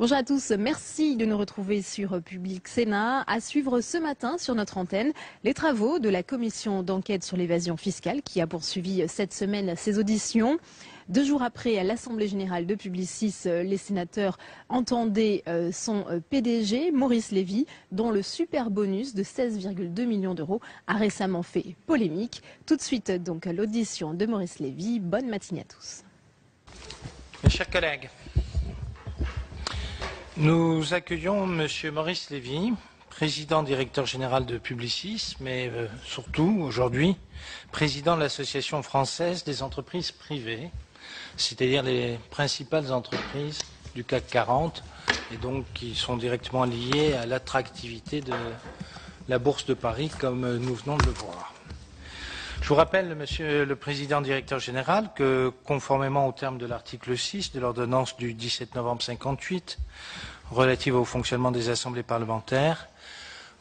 Bonjour à tous, merci de nous retrouver sur Public Sénat. À suivre ce matin sur notre antenne, les travaux de la commission d'enquête sur l'évasion fiscale qui a poursuivi cette semaine ses auditions. 2 jours après, à l'Assemblée générale de Publicis, les sénateurs entendaient son PDG, Maurice Lévy, dont le super bonus de 16,2 millions d'euros a récemment fait polémique. Tout de suite, donc, l'audition de Maurice Lévy. Bonne matinée à tous. Mes chers collègues, nous accueillons M. Maurice Lévy, président directeur général de Publicis, mais surtout aujourd'hui président de l'Association française des entreprises privées, c'est-à-dire les principales entreprises du CAC 40 et donc qui sont directement liées à l'attractivité de la Bourse de Paris comme nous venons de le voir. Je vous rappelle, Monsieur le Président directeur général, que conformément aux termes de l'article 6 de l'ordonnance du 17 novembre 58 relative au fonctionnement des assemblées parlementaires,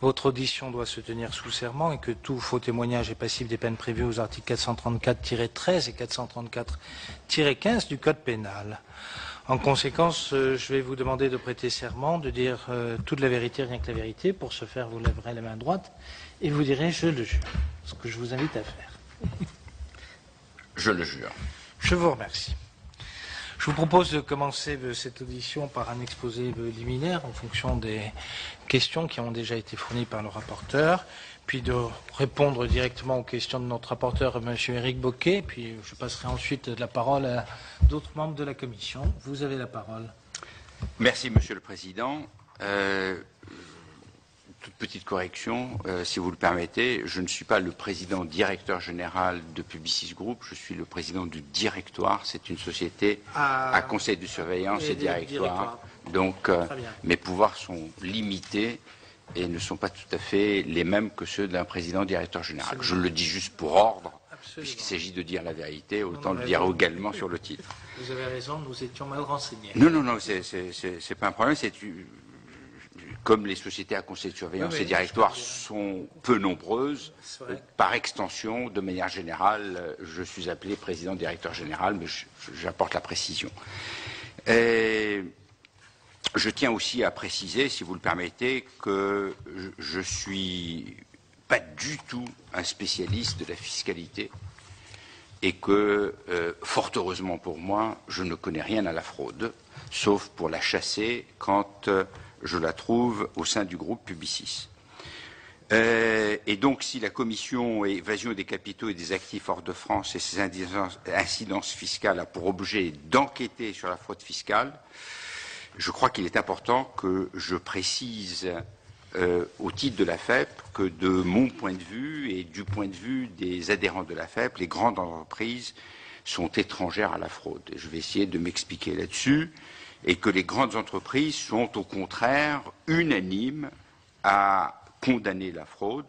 votre audition doit se tenir sous serment et que tout faux témoignage est passible des peines prévues aux articles 434-13 et 434-15 du Code pénal. En conséquence, je vais vous demander de prêter serment, de dire toute la vérité, rien que la vérité. Pour ce faire, vous lèverez la main droite et vous direz « je le jure », ce que je vous invite à faire. Je le jure. Je vous remercie. Je vous propose de commencer cette audition par un exposé liminaire en fonction des questions qui ont déjà été fournies par le rapporteur, puis de répondre directement aux questions de notre rapporteur, M. Éric Bocquet, puis je passerai ensuite la parole à d'autres membres de la commission. Vous avez la parole. Merci, Monsieur le Président. Toute petite correction, si vous le permettez, je ne suis pas le président directeur général de Publicis Group, je suis le président du directoire. C'est une société à conseil de surveillance et directoire. Donc, mes pouvoirs sont limités et ne sont pas tout à fait les mêmes que ceux d'un président directeur général. Je le dis juste pour ordre, puisqu'il s'agit de dire la vérité, autant le dire également sur le titre. Vous avez raison, nous étions mal renseignés. Non, c'est pas un problème, c'est... Comme les sociétés à conseil de surveillance et directoire sont peu nombreuses, par extension, de manière générale, je suis appelé président directeur général, mais j'apporte la précision. Je tiens aussi à préciser, si vous le permettez, que je ne suis pas du tout un spécialiste de la fiscalité et que, fort heureusement pour moi, je ne connais rien à la fraude, sauf pour la chasser quand je la trouve au sein du groupe Publicis. Et donc, si la commission évasion des capitaux et des actifs hors de France et ses incidences fiscales a pour objet d'enquêter sur la fraude fiscale, je crois qu'il est important que je précise au titre de la FEP que de mon point de vue et du point de vue des adhérents de la FEP, les grandes entreprises sont étrangères à la fraude. Et je vais essayer de m'expliquer là-dessus. Et que les grandes entreprises sont au contraire unanimes à condamner la fraude.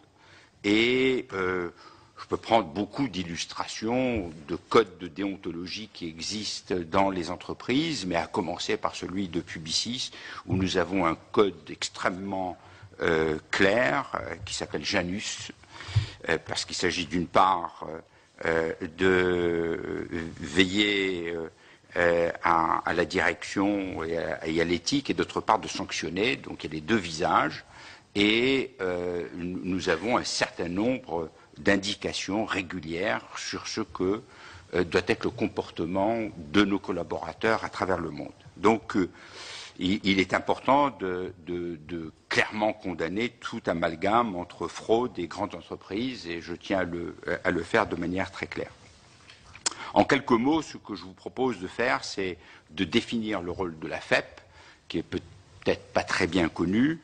Et je peux prendre beaucoup d'illustrations de codes de déontologie qui existent dans les entreprises, mais à commencer par celui de Publicis, où nous avons un code extrêmement clair qui s'appelle Janus, parce qu'il s'agit d'une part de veiller à la direction et à l'éthique, et d'autre part de sanctionner. Donc il y a les deux visages, et nous avons un certain nombre d'indications régulières sur ce que doit être le comportement de nos collaborateurs à travers le monde. Donc il est important de clairement condamner tout amalgame entre fraude et grandes entreprises, et je tiens à le faire de manière très claire. En quelques mots, ce que je vous propose de faire, c'est de définir le rôle de la FEP, qui est peut-être pas très bien connu,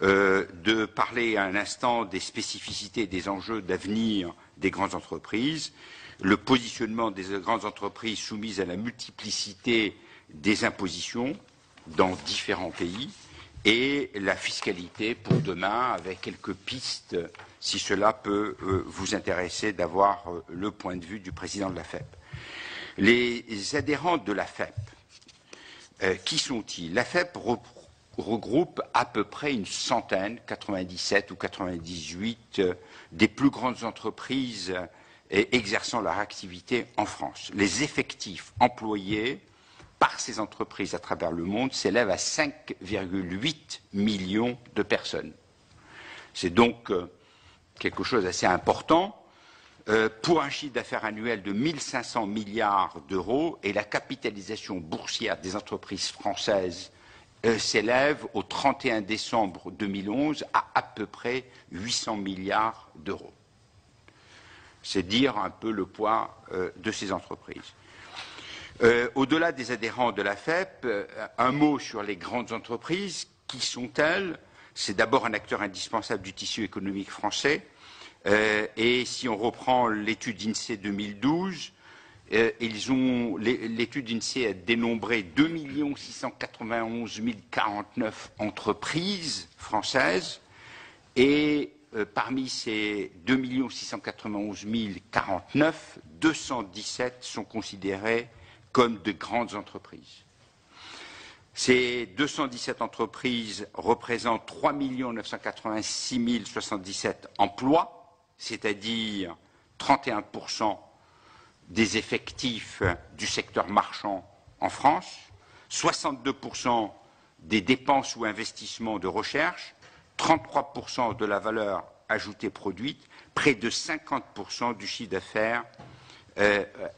de parler à un instant des spécificités et des enjeux d'avenir des grandes entreprises, le positionnement des grandes entreprises soumises à la multiplicité des impositions dans différents pays, et la fiscalité pour demain, avec quelques pistes, si cela peut vous intéresser, d'avoir le point de vue du président de la FEP. Les adhérents de la FEP, qui sont-ils? La FEP regroupe à peu près une centaine, 97 ou 98, des plus grandes entreprises exerçant leur activité en France. Les effectifs employés par ces entreprises à travers le monde s'élève à 5,8 millions de personnes. C'est donc quelque chose d'assez important. Pour un chiffre d'affaires annuel de 1 500 milliards d'euros et la capitalisation boursière des entreprises françaises s'élève au 31 décembre 2011 à peu près 800 milliards d'euros. C'est dire un peu le poids de ces entreprises. Au-delà des adhérents de la FEP, un mot sur les grandes entreprises. Qui sont-elles? C'est d'abord un acteur indispensable du tissu économique français. Et si on reprend l'étude INSEE 2012, l'étude INSEE a dénombré 2 691 049 entreprises françaises et parmi ces 2 691 049, 217 sont considérées comme de grandes entreprises. Ces 217 entreprises représentent 3 986 077 emplois, c'est-à-dire 31% des effectifs du secteur marchand en France, 62% des dépenses ou investissements de recherche, 33% de la valeur ajoutée produite, près de 50% du chiffre d'affaires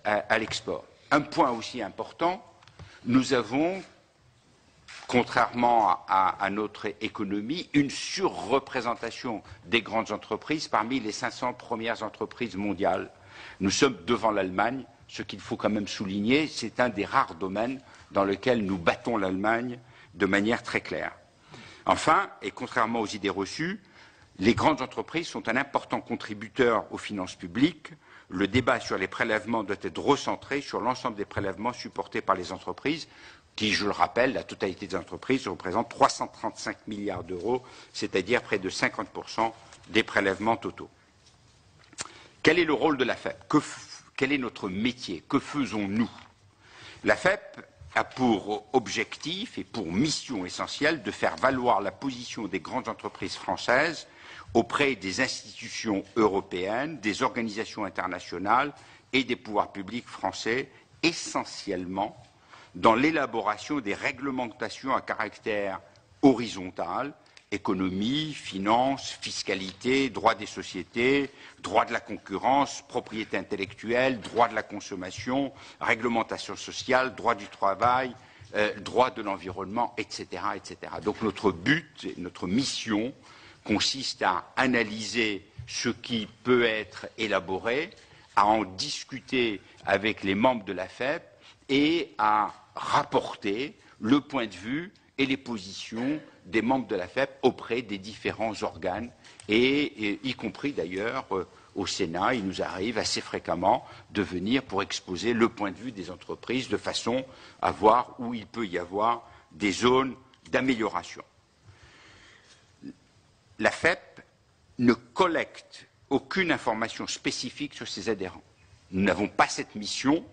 à l'export. Un point aussi important, nous avons, contrairement à notre économie, une surreprésentation des grandes entreprises parmi les 500 premières entreprises mondiales. Nous sommes devant l'Allemagne, ce qu'il faut quand même souligner, c'est un des rares domaines dans lequel nous battons l'Allemagne de manière très claire. Enfin, et contrairement aux idées reçues, les grandes entreprises sont un important contributeur aux finances publiques. Le débat sur les prélèvements doit être recentré sur l'ensemble des prélèvements supportés par les entreprises, qui, je le rappelle, la totalité des entreprises représente 335 milliards d'euros, c'est-à-dire près de 50% des prélèvements totaux. Quel est le rôle de la FEP? Quel est notre métier? Que faisons-nous? La FEP a pour objectif et pour mission essentielle de faire valoir la position des grandes entreprises françaises auprès des institutions européennes, des organisations internationales et des pouvoirs publics français, essentiellement dans l'élaboration des réglementations à caractère horizontal, économie, finances, fiscalité, droit des sociétés, droit de la concurrence, propriété intellectuelle, droit de la consommation, réglementation sociale, droit du travail, droit de l'environnement, etc., etc. Donc notre but, notre mission consiste à analyser ce qui peut être élaboré, à en discuter avec les membres de la FEP et à rapporter le point de vue et les positions des membres de la FEP auprès des différents organes, et y compris d'ailleurs au Sénat. Il nous arrive assez fréquemment de venir pour exposer le point de vue des entreprises de façon à voir où il peut y avoir des zones d'amélioration. La FEP ne collecte aucune information spécifique sur ses adhérents. Nous n'avons pas cette mission.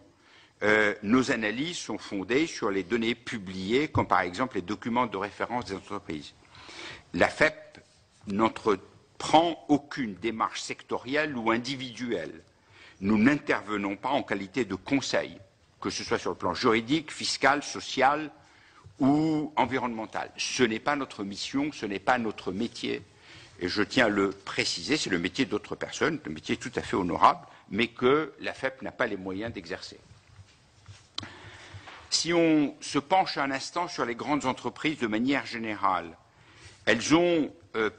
Nos analyses sont fondées sur les données publiées, comme par exemple les documents de référence des entreprises. La FEP n'entreprend aucune démarche sectorielle ou individuelle. Nous n'intervenons pas en qualité de conseil, que ce soit sur le plan juridique, fiscal, social ou environnemental. Ce n'est pas notre mission, ce n'est pas notre métier. Et je tiens à le préciser, c'est le métier d'autres personnes, un métier tout à fait honorable, mais que la FEP n'a pas les moyens d'exercer. Si on se penche un instant sur les grandes entreprises de manière générale, elles ont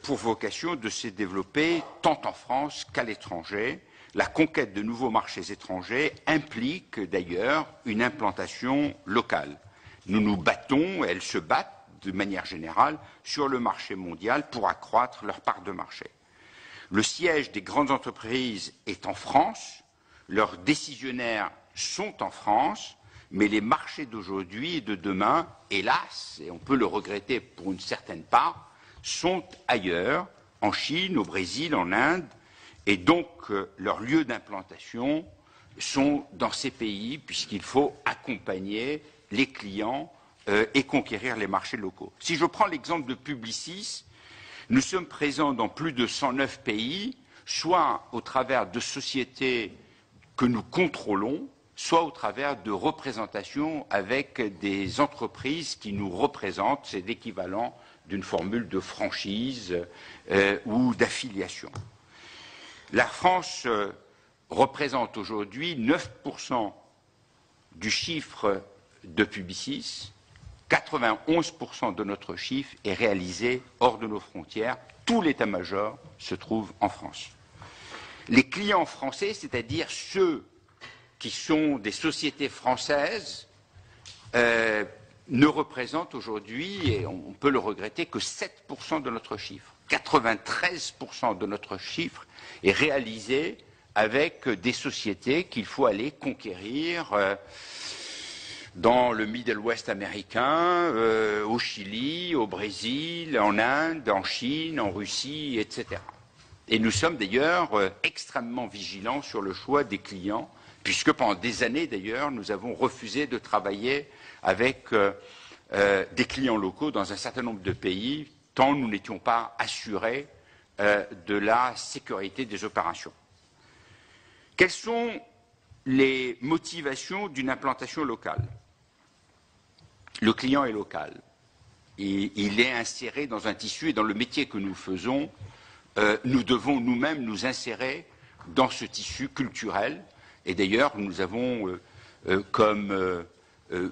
pour vocation de se développer tant en France qu'à l'étranger. La conquête de nouveaux marchés étrangers implique d'ailleurs une implantation locale. Nous nous battons, et elles se battent de manière générale, sur le marché mondial pour accroître leur part de marché. Le siège des grandes entreprises est en France, leurs décisionnaires sont en France, mais les marchés d'aujourd'hui et de demain, hélas, et on peut le regretter pour une certaine part, sont ailleurs, en Chine, au Brésil, en Inde, et donc leurs lieux d'implantation sont dans ces pays, puisqu'il faut accompagner les clients et conquérir les marchés locaux. Si je prends l'exemple de Publicis, nous sommes présents dans plus de 109 pays, soit au travers de sociétés que nous contrôlons, soit au travers de représentations avec des entreprises qui nous représentent. C'est l'équivalent d'une formule de franchise ou d'affiliation. La France représente aujourd'hui 9% du chiffre de Publicis. 91% de notre chiffre est réalisé hors de nos frontières. Tout l'état-major se trouve en France. Les clients français, c'est-à-dire ceux qui sont des sociétés françaises, ne représentent aujourd'hui, et on peut le regretter, que 7% de notre chiffre. 93% de notre chiffre est réalisé avec des sociétés qu'il faut aller conquérir dans le Middle West américain, au Chili, au Brésil, en Inde, en Chine, en Russie, etc. Et nous sommes d'ailleurs extrêmement vigilants sur le choix des clients, puisque pendant des années d'ailleurs, nous avons refusé de travailler avec des clients locaux dans un certain nombre de pays, tant nous n'étions pas assurés de la sécurité des opérations. Quelles sont les motivations d'une implantation locale? Le client est local. Il est inséré dans un tissu et dans le métier que nous faisons, nous devons nous-mêmes nous insérer dans ce tissu culturel. Et d'ailleurs, nous avons comme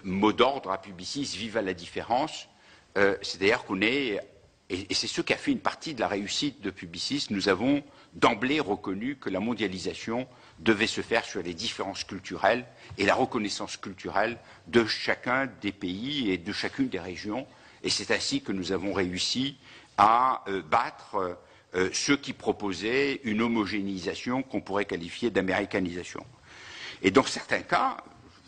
mot d'ordre à Publicis, vive à la différence. C'est-à-dire qu'on est, et c'est ce qui a fait une partie de la réussite de Publicis, nous avons d'emblée reconnu que la mondialisation devait se faire sur les différences culturelles et la reconnaissance culturelle de chacun des pays et de chacune des régions. Et c'est ainsi que nous avons réussi à battre ceux qui proposaient une homogénéisation qu'on pourrait qualifier d'américanisation. Et dans certains cas,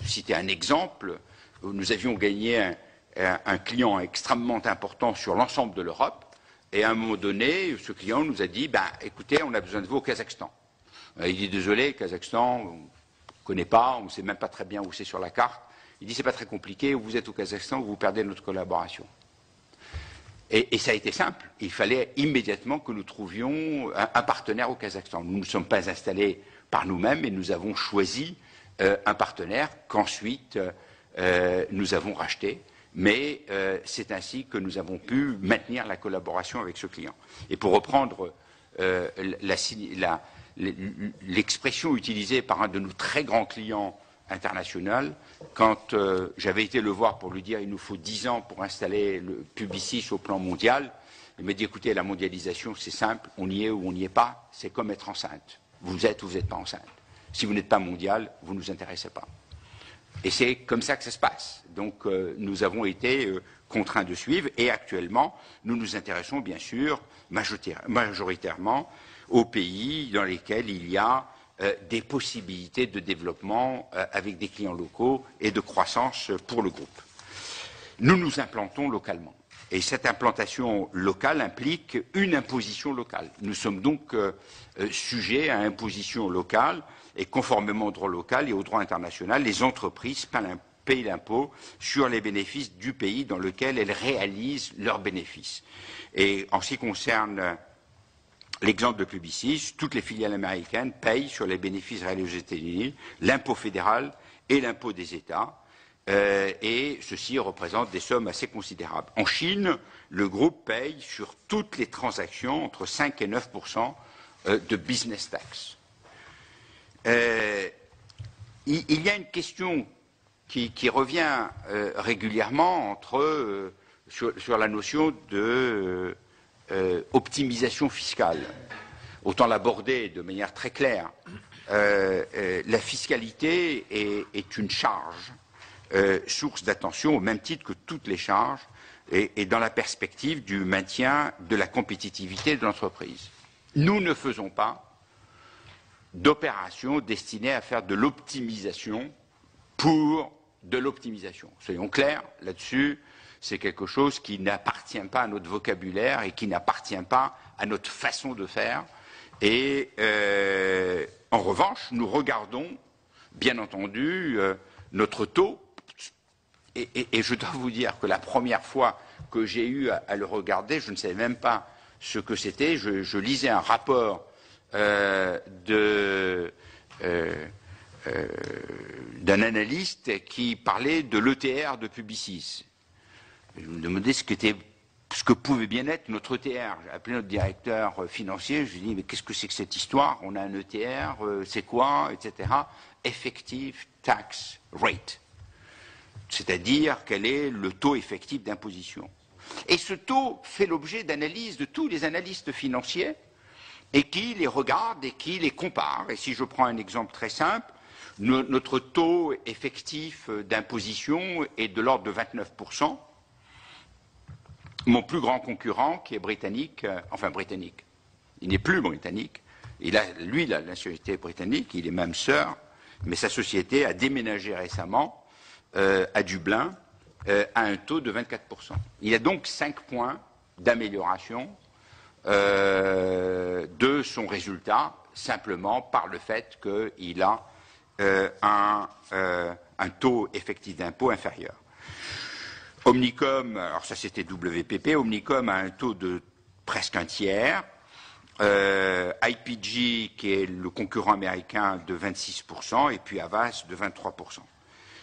citer un exemple, où nous avions gagné un client extrêmement important sur l'ensemble de l'Europe, et à un moment donné, ce client nous a dit, écoutez, on a besoin de vous au Kazakhstan. Il dit, désolé, Kazakhstan, on ne connaît pas, on ne sait même pas très bien où c'est sur la carte. Il dit, c'est pas très compliqué, vous êtes au Kazakhstan, vous perdez notre collaboration. Et ça a été simple. Il fallait immédiatement que nous trouvions un partenaire au Kazakhstan. Nous ne sommes pas installés par nous-mêmes, et nous avons choisi un partenaire qu'ensuite nous avons racheté. Mais c'est ainsi que nous avons pu maintenir la collaboration avec ce client. Et pour reprendre l'expression utilisée par un de nos très grands clients internationaux, quand j'avais été le voir pour lui dire il nous faut 10 ans pour installer le Publicis au plan mondial, il m'a dit écoutez, la mondialisation c'est simple, on y est ou on n'y est pas, c'est comme être enceinte. Vous êtes ou vous n'êtes pas enceinte. Si vous n'êtes pas mondial, vous ne nous intéressez pas. Et c'est comme ça que ça se passe. Donc nous avons été contraints de suivre et actuellement nous nous intéressons bien sûr majoritairement aux pays dans lesquels il y a des possibilités de développement avec des clients locaux et de croissance pour le groupe. Nous nous implantons localement. Et cette implantation locale implique une imposition locale. Nous sommes donc sujets à imposition locale et conformément au droit local et au droit international, les entreprises payent l'impôt sur les bénéfices du pays dans lequel elles réalisent leurs bénéfices. Et en ce qui concerne l'exemple de Publicis, toutes les filiales américaines payent sur les bénéfices réalisés aux États-Unis l'impôt fédéral et l'impôt des États. Et ceci représente des sommes assez considérables. En Chine, le groupe paye sur toutes les transactions entre 5 et 9% de business tax. Il y a une question qui revient régulièrement sur la notion de optimisation fiscale. Autant l'aborder de manière très claire. La fiscalité est une charge. Source d'attention au même titre que toutes les charges et dans la perspective du maintien de la compétitivité de l'entreprise. Nous ne faisons pas d'opérations destinées à faire de l'optimisation pour de l'optimisation. Soyons clairs là-dessus, c'est quelque chose qui n'appartient pas à notre vocabulaire et qui n'appartient pas à notre façon de faire. Et en revanche, nous regardons, bien entendu, notre taux. Et je dois vous dire que la première fois que j'ai eu à le regarder, je ne savais même pas ce que c'était. Je lisais un rapport d'un analyste qui parlait de l'ETR de Publicis. Je me demandais ce que pouvait bien être notre ETR. J'ai appelé notre directeur financier, je lui ai dit, mais qu'est-ce que c'est que cette histoire? On a un ETR, c'est quoi, etc. Effective Tax Rate. C'est-à-dire quel est le taux effectif d'imposition. Et ce taux fait l'objet d'analyses de tous les analystes financiers et qui les regardent et qui les comparent. Et si je prends un exemple très simple, notre taux effectif d'imposition est de l'ordre de 29%. Mon plus grand concurrent, qui est britannique, il n'est plus britannique, lui, il a la nationalité britannique, il est même sœur, mais sa société a déménagé récemment à Dublin à un taux de 24%. Il a donc 5 points d'amélioration de son résultat, simplement par le fait qu'il a un taux effectif d'impôt inférieur. Omnicom, alors ça c'était WPP, Omnicom a un taux de presque un tiers, IPG qui est le concurrent américain de 26% et puis Havas de 23%.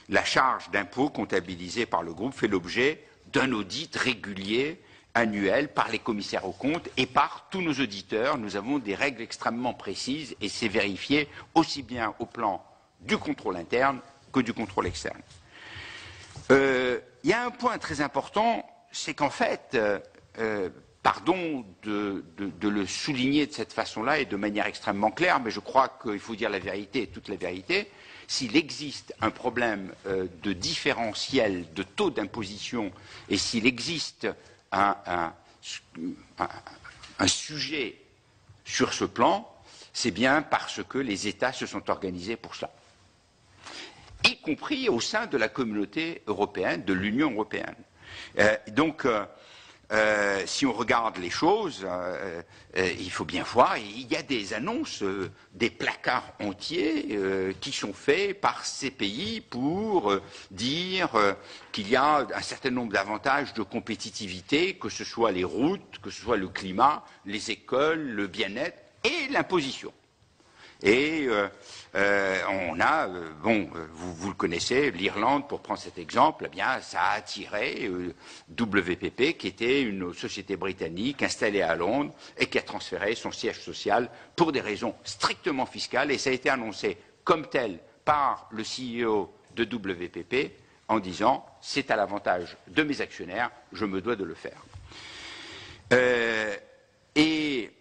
La charge d'impôt comptabilisée par le groupe fait l'objet d'un audit régulier annuel par les commissaires aux comptes et par tous nos auditeurs. Nous avons des règles extrêmement précises et c'est vérifié aussi bien au plan du contrôle interne que du contrôle externe. Il y a un point très important, c'est qu'en fait, pardon de le souligner de cette façon-là et de manière extrêmement claire, mais je crois qu'il faut dire la vérité et toute la vérité, s'il existe un problème de différentiel de taux d'imposition et s'il existe un sujet sur ce plan, c'est bien parce que les États se sont organisés pour cela, y compris au sein de la communauté européenne, de l'Union européenne. Si on regarde les choses, il faut bien voir, il y a des annonces, des placards entiers qui sont faits par ces pays pour dire qu'il y a un certain nombre d'avantages de compétitivité, que ce soit les routes, que ce soit le climat, les écoles, le bien-être et l'imposition. Et on a, vous le connaissez, l'Irlande, pour prendre cet exemple, eh bien, ça a attiré WPP, qui était une société britannique installée à Londres et qui a transféré son siège social pour des raisons strictement fiscales. Et ça a été annoncé comme tel par le CEO de WPP en disant « c'est à l'avantage de mes actionnaires, je me dois de le faire ». Et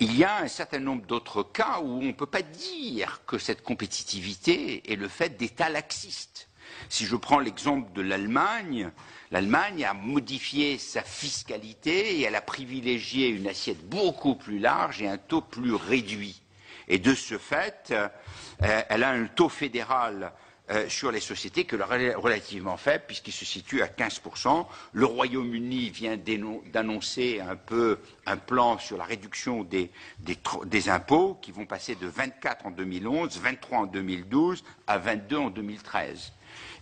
il y a un certain nombre d'autres cas où on ne peut pas dire que cette compétitivité est le fait d'États laxistes. Si je prends l'exemple de l'Allemagne, l'Allemagne a modifié sa fiscalité et elle a privilégié une assiette beaucoup plus large et un taux plus réduit. Et de ce fait, elle a un taux fédéral sur les sociétés que relativement faible puisqu'il se situe à 15%. Le Royaume-Uni vient d'annoncer un plan sur la réduction des impôts qui vont passer de 24 en 2011, 23 en 2012 à 22 en 2013.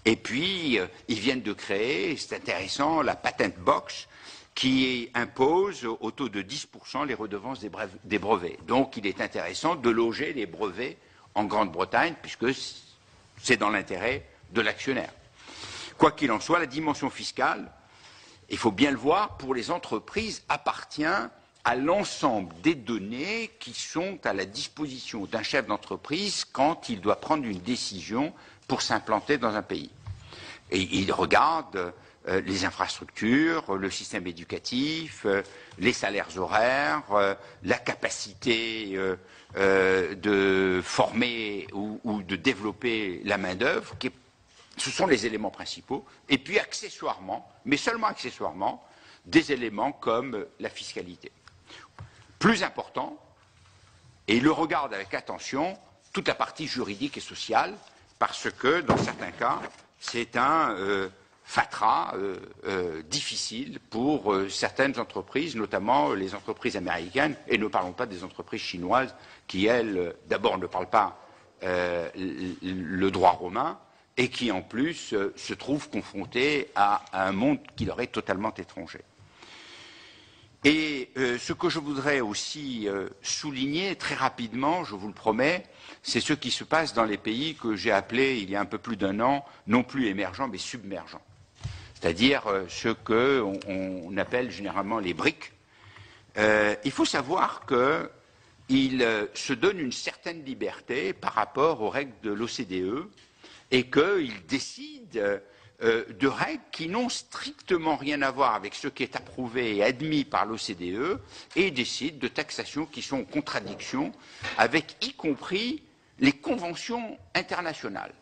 Et puis, ils viennent de créer, c'est intéressant, la Patent Box qui impose au taux de 10% les redevances des brevets. Donc, il est intéressant de loger les brevets en Grande-Bretagne puisque c'est dans l'intérêt de l'actionnaire. Quoi qu'il en soit, la dimension fiscale, il faut bien le voir, pour les entreprises appartient à l'ensemble des données qui sont à la disposition d'un chef d'entreprise quand il doit prendre une décision pour s'implanter dans un pays. Et il regarde les infrastructures, le système éducatif, les salaires horaires, la capacité de former ou de développer la main-d'œuvre, ce sont les éléments principaux, et puis accessoirement, mais seulement accessoirement, des éléments comme la fiscalité. Plus important, et il le regarde avec attention, toute la partie juridique et sociale, parce que, dans certains cas, c'est un fatras difficile pour certaines entreprises, notamment les entreprises américaines, et ne parlons pas des entreprises chinoises qui, elles, d'abord ne parlent pas le droit romain et qui, en plus, se trouvent confrontées à un monde qui leur est totalement étranger. Et ce que je voudrais aussi souligner très rapidement, je vous le promets, c'est ce qui se passe dans les pays que j'ai appelés il y a un peu plus d'1 an, non plus émergents, mais submergents. C'est-à-dire ce qu'on appelle généralement les BRIC. Il faut savoir qu'ils se donnent une certaine liberté par rapport aux règles de l'OCDE et qu'ils décident de règles qui n'ont strictement rien à voir avec ce qui est approuvé et admis par l'OCDE et décident de taxations qui sont en contradiction avec y compris les conventions internationales.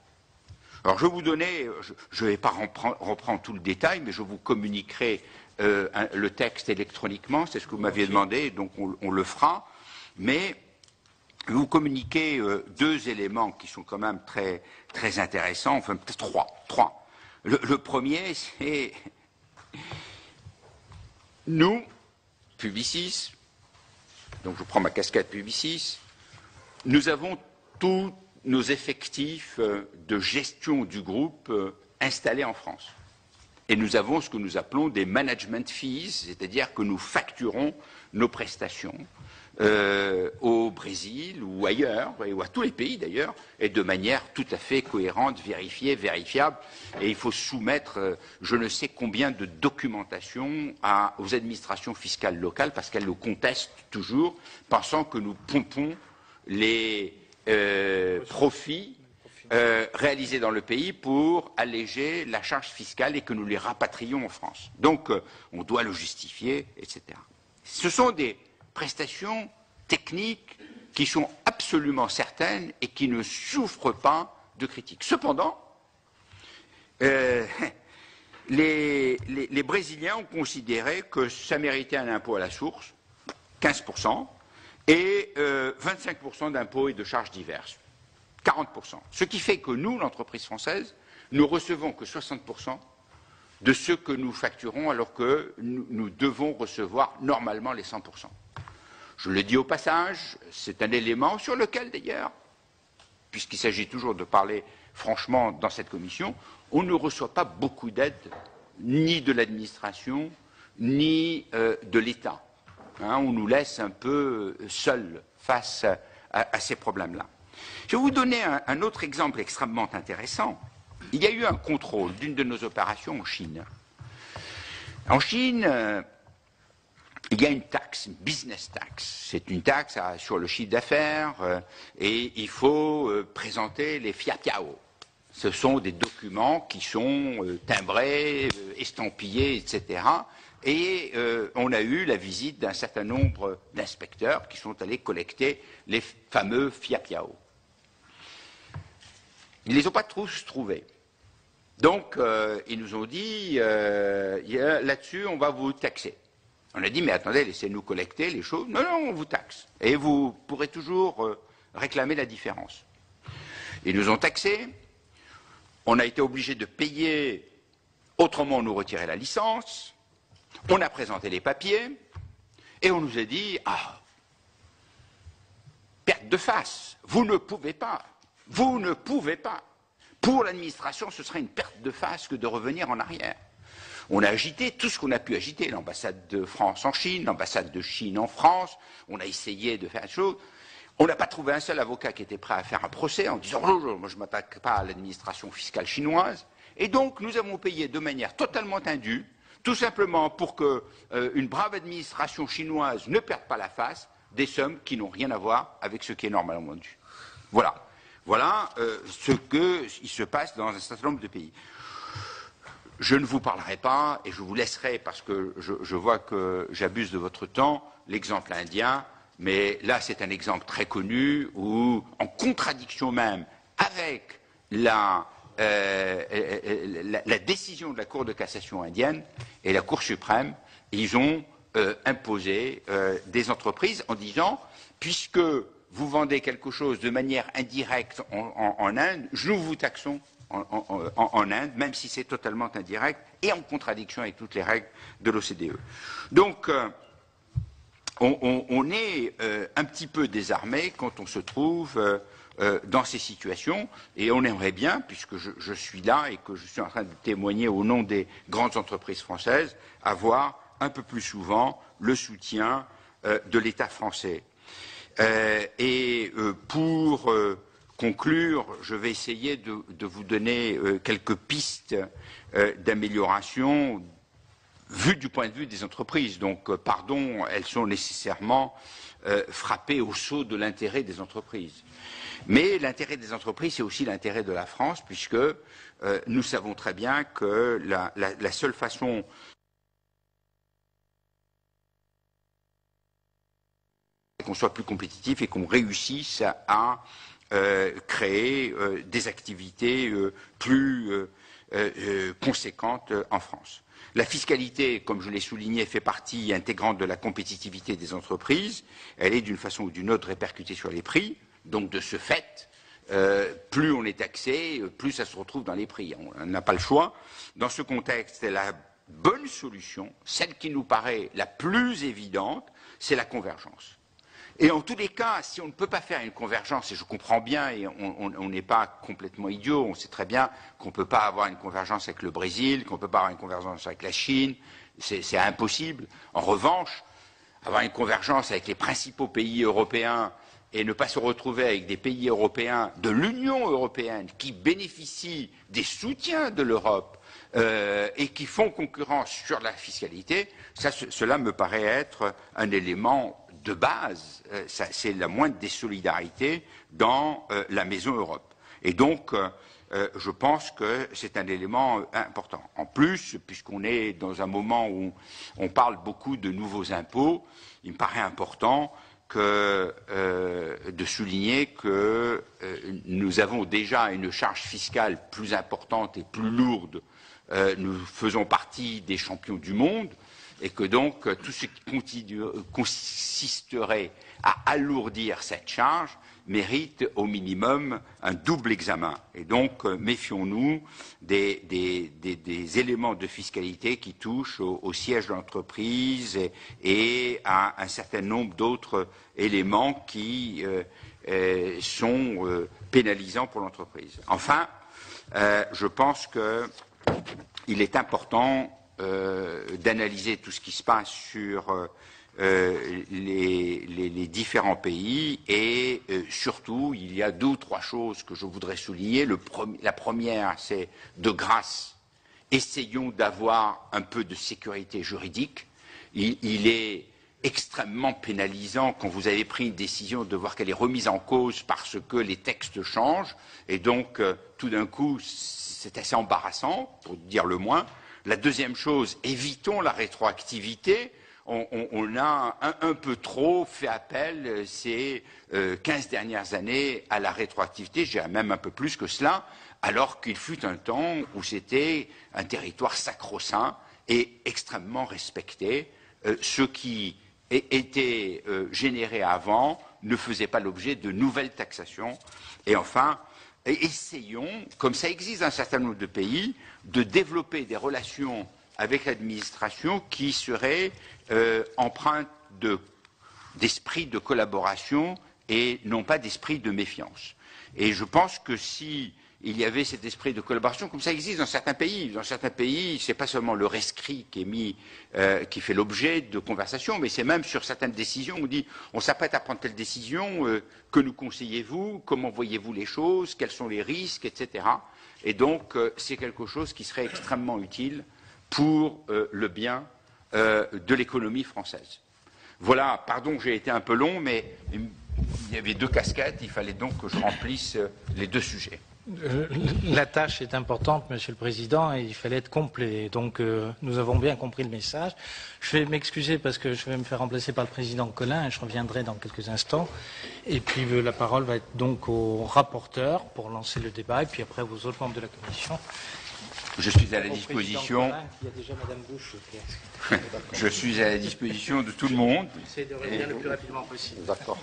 Alors je vais vous donner, je ne vais pas reprendre tout le détail, mais je vous communiquerai le texte électroniquement, c'est ce que vous m'aviez demandé, donc on le fera, mais je vais vous communiquer 2 éléments qui sont quand même très, très intéressants, enfin peut-être 3. Le premier, c'est nous, Publicis, donc je prends ma casquette Publicis, nous avons tous nos effectifs de gestion du groupe installés en France. Et nous avons ce que nous appelons des management fees, c'est-à-dire que nous facturons nos prestations au Brésil ou ailleurs, ou à tous les pays d'ailleurs, et de manière tout à fait cohérente, vérifiée, vérifiable. Et il faut soumettre je ne sais combien de documentation aux administrations fiscales locales parce qu'elles nous contestent toujours, pensant que nous pompons les profits réalisés dans le pays pour alléger la charge fiscale et que nous les rapatrions en France. Donc, on doit le justifier, etc. Ce sont des prestations techniques qui sont absolument certaines et qui ne souffrent pas de critiques. Cependant, les Brésiliens ont considéré que ça méritait un impôt à la source, 15%, et 25% d'impôts et de charges diverses, 40%. Ce qui fait que nous, l'entreprise française, nous recevons que 60% de ce que nous facturons alors que nous devons recevoir normalement les 100%. Je le dis au passage, c'est un élément sur lequel d'ailleurs, puisqu'il s'agit toujours de parler franchement dans cette commission, on ne reçoit pas beaucoup d'aide, ni de l'administration, ni de l'État. On nous laisse un peu seuls face à ces problèmes-là. Je vais vous donner un autre exemple extrêmement intéressant. Il y a eu un contrôle d'une de nos opérations en Chine. En Chine, il y a une taxe, une business tax. C'est une taxe sur le chiffre d'affaires et il faut présenter les fiapiao. Ce sont des documents qui sont timbrés, estampillés, etc. Et on a eu la visite d'un certain nombre d'inspecteurs qui sont allés collecter les fameux fiapiao. Ils ne les ont pas tous trouvés. Donc, ils nous ont dit, là-dessus, on va vous taxer. On a dit, mais attendez, laissez-nous collecter les choses. Non, non, on vous taxe. Et vous pourrez toujours réclamer la différence. Ils nous ont taxés. On a été obligé de payer, autrement on nous retirait la licence. On a présenté les papiers. Et on nous a dit, perte de face. Vous ne pouvez pas. Vous ne pouvez pas. Pour l'administration, ce serait une perte de face que de revenir en arrière. On a agité tout ce qu'on a pu agiter, l'ambassade de France en Chine, l'ambassade de Chine en France, on a essayé de faire des choses. On n'a pas trouvé un seul avocat qui était prêt à faire un procès en disant « moi je ne m'attaque pas à l'administration fiscale chinoise ». Et donc nous avons payé de manière totalement indue, tout simplement pour qu'une brave administration chinoise ne perde pas la face, des sommes qui n'ont rien à voir avec ce qui est normalement dû. Voilà. Voilà ce qui se passe dans un certain nombre de pays. Je ne vous parlerai pas, et je vous laisserai, parce que je vois que j'abuse de votre temps, l'exemple indien, mais là c'est un exemple très connu, où, en contradiction même avec la décision de la Cour de cassation indienne et la Cour suprême, ils ont imposé des entreprises en disant, puisque vous vendez quelque chose de manière indirecte en Inde, nous vous taxons en Inde, même si c'est totalement indirect et en contradiction avec toutes les règles de l'OCDE. Donc, on est un petit peu désarmé quand on se trouve dans ces situations, et on aimerait bien, puisque je suis là et que je suis en train de témoigner au nom des grandes entreprises françaises, avoir un peu plus souvent le soutien de l'État français. Pour conclure, je vais essayer de vous donner quelques pistes d'amélioration vues du point de vue des entreprises. Donc, pardon, elles sont nécessairement frappées au sceau de l'intérêt des entreprises. Mais l'intérêt des entreprises, c'est aussi l'intérêt de la France, puisque nous savons très bien que la seule façon qu'on soit plus compétitif et qu'on réussisse à créer des activités plus conséquentes en France. La fiscalité, comme je l'ai souligné, fait partie intégrante de la compétitivité des entreprises. Elle est d'une façon ou d'une autre répercutée sur les prix. Donc, de ce fait, plus on est taxé, plus ça se retrouve dans les prix. On n'a pas le choix. Dans ce contexte, la bonne solution, celle qui nous paraît la plus évidente, c'est la convergence. Et en tous les cas, si on ne peut pas faire une convergence, et je comprends bien, et on n'est pas complètement idiot, on sait très bien qu'on ne peut pas avoir une convergence avec le Brésil, qu'on ne peut pas avoir une convergence avec la Chine, c'est impossible. En revanche, avoir une convergence avec les principaux pays européens et ne pas se retrouver avec des pays européens de l'Union européenne qui bénéficient des soutiens de l'Europe et qui font concurrence sur la fiscalité, cela me paraît être un élément de base, c'est la moindre des solidarités dans la maison Europe. Et donc, je pense que c'est un élément important. En plus, puisqu'on est dans un moment où on parle beaucoup de nouveaux impôts, il me paraît important de souligner que nous avons déjà une charge fiscale plus importante et plus lourde. Nous faisons partie des champions du monde. Et que donc tout ce qui consisterait à alourdir cette charge mérite au minimum un double examen. Et donc méfions-nous des éléments de fiscalité qui touchent au siège de l'entreprise et à un certain nombre d'autres éléments qui sont pénalisants pour l'entreprise. Enfin, je pense qu'il est important d'analyser tout ce qui se passe sur les différents pays et surtout, il y a 2 ou 3 choses que je voudrais souligner. La première, c'est de grâce, essayons d'avoir un peu de sécurité juridique. Il est extrêmement pénalisant quand vous avez pris une décision de voir qu'elle est remise en cause parce que les textes changent et donc tout d'un coup, c'est assez embarrassant, pour dire le moins. La deuxième chose, évitons la rétroactivité. On a un peu trop fait appel ces 15 dernières années à la rétroactivité, je dirais même un peu plus que cela, alors qu'il fut un temps où c'était un territoire sacro-saint et extrêmement respecté. Ce qui était généré avant ne faisait pas l'objet de nouvelles taxations. Et enfin, essayons, comme ça existe dans un certain nombre de pays, de développer des relations avec l'administration qui seraient empreintes d'esprit de collaboration et non pas d'esprit de méfiance. Et je pense que si il y avait cet esprit de collaboration, comme ça existe dans certains pays. Dans certains pays, ce n'est pas seulement le rescrit qui est mis, qui fait l'objet de conversations, mais c'est même sur certaines décisions, on dit on s'apprête à prendre telle décision, que nous conseillez-vous, comment voyez-vous les choses, quels sont les risques, etc. Et donc, c'est quelque chose qui serait extrêmement utile pour le bien de l'économie française. Voilà, pardon, j'ai été un peu long, mais il y avait 2 casquettes, il fallait donc que je remplisse les 2 sujets. La tâche est importante, Monsieur le Président, et il fallait être complet. Donc, nous avons bien compris le message. Je vais m'excuser parce que je vais me faire remplacer par le Président Collin et je reviendrai dans quelques instants. Et puis, la parole va être donc au rapporteur pour lancer le débat, et puis après aux autres membres de la Commission. Je suis à la disposition. Il y a déjà Madame Bouche. Je suis à la disposition de tout le monde. J'essaie de revenir le plus rapidement possible. D'accord.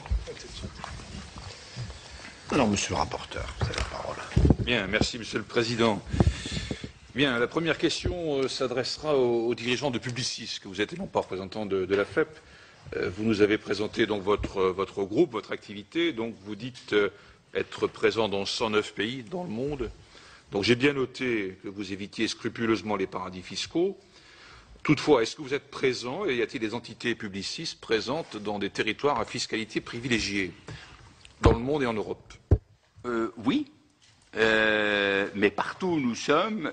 Alors, monsieur le rapporteur, vous avez la parole. Bien, merci, monsieur le président. Bien, la première question s'adressera aux dirigeants de Publicis, que vous êtes non pas représentant de la FEP. Vous nous avez présenté donc votre groupe, votre activité. Donc, vous dites être présent dans 109 pays dans le monde. Donc, j'ai bien noté que vous évitiez scrupuleusement les paradis fiscaux. Toutefois, est-ce que vous êtes présent et y a-t-il des entités publicistes présentes dans des territoires à fiscalité privilégiée, dans le monde et en Europe? Oui. Mais partout où nous sommes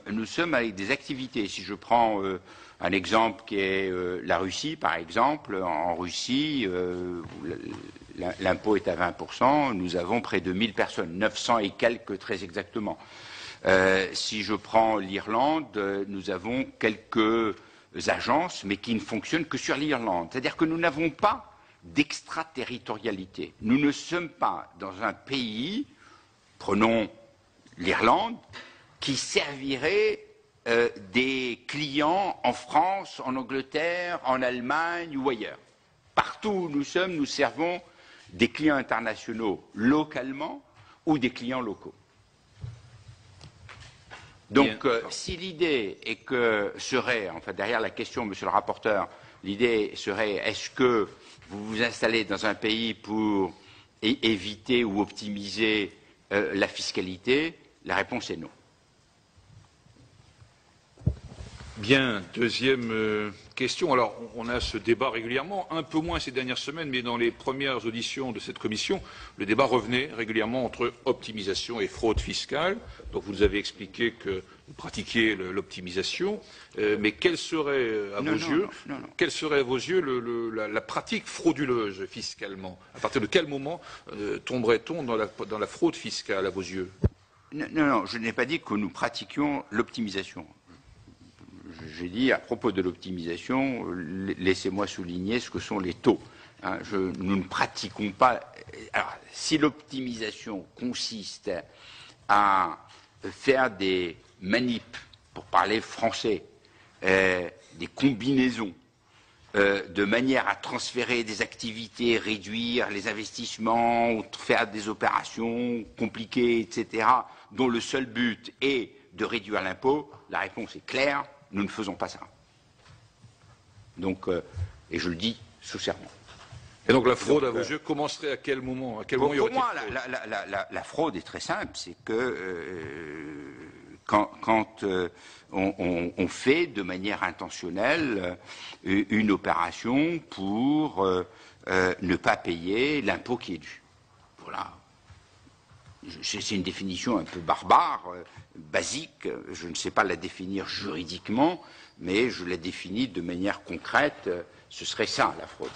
avec des activités. Si je prends un exemple qui est la Russie, par exemple, en Russie, l'impôt est à 20%, nous avons près de 1000 personnes, 900 et quelques très exactement. Si je prends l'Irlande, nous avons quelques agences, mais qui ne fonctionnent que sur l'Irlande. C'est-à-dire que nous n'avons pas d'extraterritorialité. Nous ne sommes pas dans un pays, prenons l'Irlande, qui servirait des clients en France, en Angleterre, en Allemagne ou ailleurs. Partout où nous sommes, nous servons des clients internationaux localement ou des clients locaux. Donc, si l'idée est que serait, enfin derrière la question, monsieur le rapporteur, l'idée serait est-ce que vous vous installez dans un pays pour éviter ou optimiser la fiscalité? La réponse est non. Bien, deuxième question. Alors, on a ce débat régulièrement, un peu moins ces dernières semaines, mais dans les premières auditions de cette commission, le débat revenait régulièrement entre optimisation et fraude fiscale. Donc, vous nous avez expliqué que vous pratiquiez l'optimisation, mais quelle serait, à vos yeux, la pratique frauduleuse fiscalement? À partir de quel moment tomberait-on dans la fraude fiscale, à vos yeux? Non, je n'ai pas dit que nous pratiquions l'optimisation. J'ai dit, à propos de l'optimisation, laissez-moi souligner ce que sont les taux. Nous ne pratiquons pas. Alors, si l'optimisation consiste à faire des manips, pour parler français, des combinaisons, de manière à transférer des activités, réduire les investissements, faire des opérations compliquées, etc., dont le seul but est de réduire l'impôt, la réponse est claire. Nous ne faisons pas ça. Donc, et je le dis sous serment. Et donc la fraude, à vos yeux, commencerait à quel moment? Pour moi, la fraude est très simple. C'est que quand on fait de manière intentionnelle une opération pour ne pas payer l'impôt qui est dû. Voilà. C'est une définition un peu barbare, basique, je ne sais pas la définir juridiquement, mais je la définis de manière concrète, ce serait ça la fraude.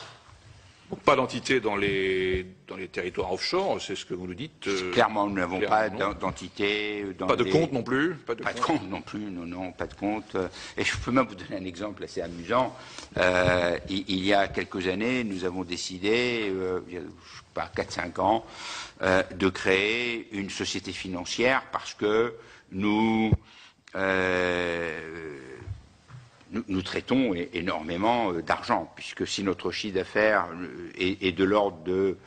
Donc pas d'entité dans les territoires offshore, c'est ce que vous nous dites. Clairement, nous n'avons pas d'entité. Pas de compte non plus. Pas de compte non plus, non, pas de compte. Et je peux même vous donner un exemple assez amusant. Il y a quelques années, nous avons décidé, il y a, je sais pas, 4-5 ans, de créer une société financière parce que nous traitons énormément d'argent, puisque si notre chiffre d'affaires est de l'ordre de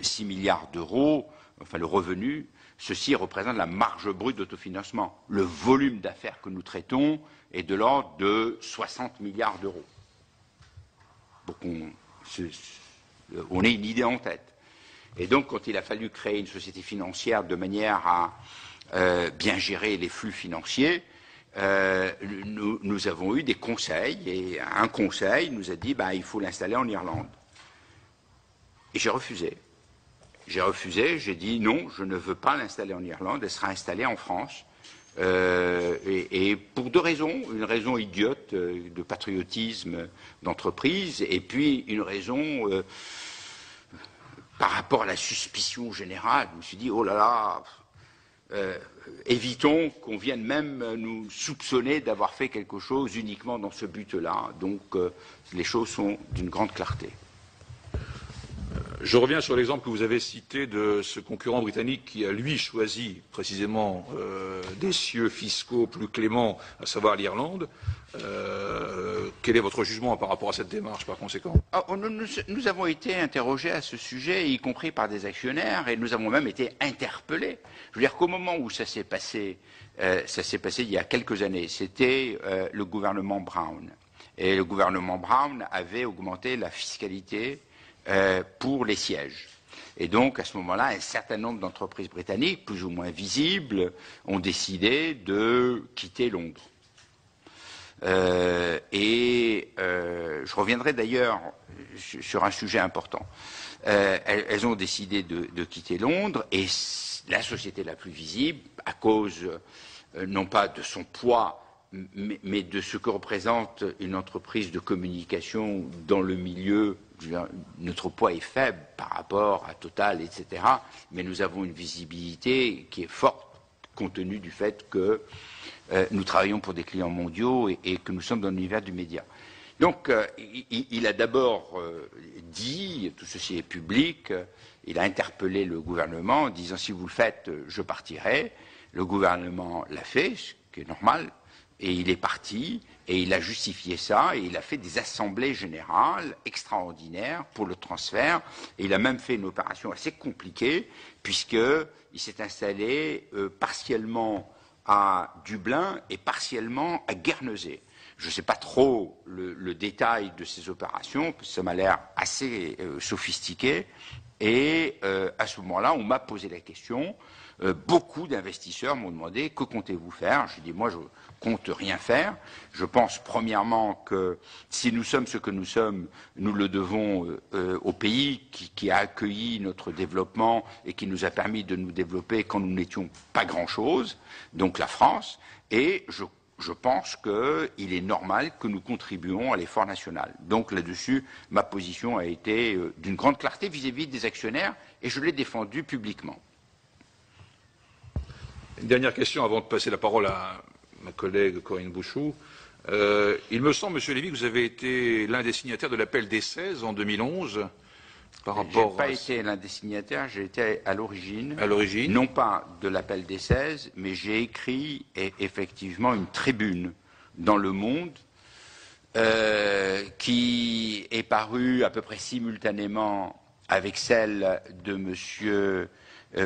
6 milliards d'euros, enfin le revenu, ceci représente la marge brute d'autofinancement. Le volume d'affaires que nous traitons est de l'ordre de 60 milliards d'euros. Donc on a une idée en tête. Et donc quand il a fallu créer une société financière de manière à bien gérer les flux financiers, nous avons eu des conseils, et un conseil nous a dit il faut l'installer en Irlande. Et j'ai refusé. J'ai dit non, je ne veux pas l'installer en Irlande, elle sera installée en France. Et pour deux raisons, une raison idiote de patriotisme d'entreprise, et puis une raison par rapport à la suspicion générale. Je me suis dit, oh là là, évitons qu'on vienne même nous soupçonner d'avoir fait quelque chose uniquement dans ce but-là. Donc les choses sont d'une grande clarté. Je reviens sur l'exemple que vous avez cité de ce concurrent britannique qui a, lui, choisi précisément des cieux fiscaux plus cléments, à savoir l'Irlande. Quel est votre jugement par rapport à cette démarche, par conséquent? Nous avons été interrogés à ce sujet, y compris par des actionnaires, et nous avons même été interpellés. Je veux dire qu'au moment où ça s'est passé il y a quelques années, c'était le gouvernement Brown. Et le gouvernement Brown avait augmenté la fiscalité pour les sièges. Et donc, à ce moment-là, un certain nombre d'entreprises britanniques, plus ou moins visibles, ont décidé de quitter Londres. Je reviendrai d'ailleurs sur un sujet important. Elles ont décidé de quitter Londres et la société la plus visible, à cause non pas de son poids, mais de ce que représente une entreprise de communication dans le milieu. Notre poids est faible par rapport à Total, etc. Mais nous avons une visibilité qui est forte compte tenu du fait que nous travaillons pour des clients mondiaux et que nous sommes dans l'univers du média. Donc, il a d'abord dit, tout ceci est public, il a interpellé le gouvernement en disant si vous le faites, je partirai. Le gouvernement l'a fait, ce qui est normal, et il est parti, et il a justifié ça, et il a fait des assemblées générales extraordinaires pour le transfert, et il a même fait une opération assez compliquée, puisqu'il s'est installé partiellement à Dublin et partiellement à Guernesey. Je ne sais pas trop le détail de ces opérations, parce que ça m'a l'air assez sophistiqué, et à ce moment-là, on m'a posé la question. Beaucoup d'investisseurs m'ont demandé que comptez-vous faire. Je dis moi je compte rien faire. Je pense premièrement que si nous sommes ce que nous sommes, nous le devons au pays qui a accueilli notre développement et qui nous a permis de nous développer quand nous n'étions pas grand-chose, donc la France. Et je pense qu'il est normal que nous contribuions à l'effort national. Donc là-dessus, ma position a été d'une grande clarté vis-à-vis des actionnaires et je l'ai défendue publiquement. Une dernière question avant de passer la parole à ma collègue Corinne Bouchoux. Il me semble, Monsieur Lévy, que vous avez été l'un des signataires de l'appel des 16 en 2011. Je n'ai pas été l'un des signataires, j'ai été à l'origine. À l'origine. Non pas de l'appel des 16, mais j'ai écrit effectivement une tribune dans Le Monde qui est parue à peu près simultanément avec celle de Monsieur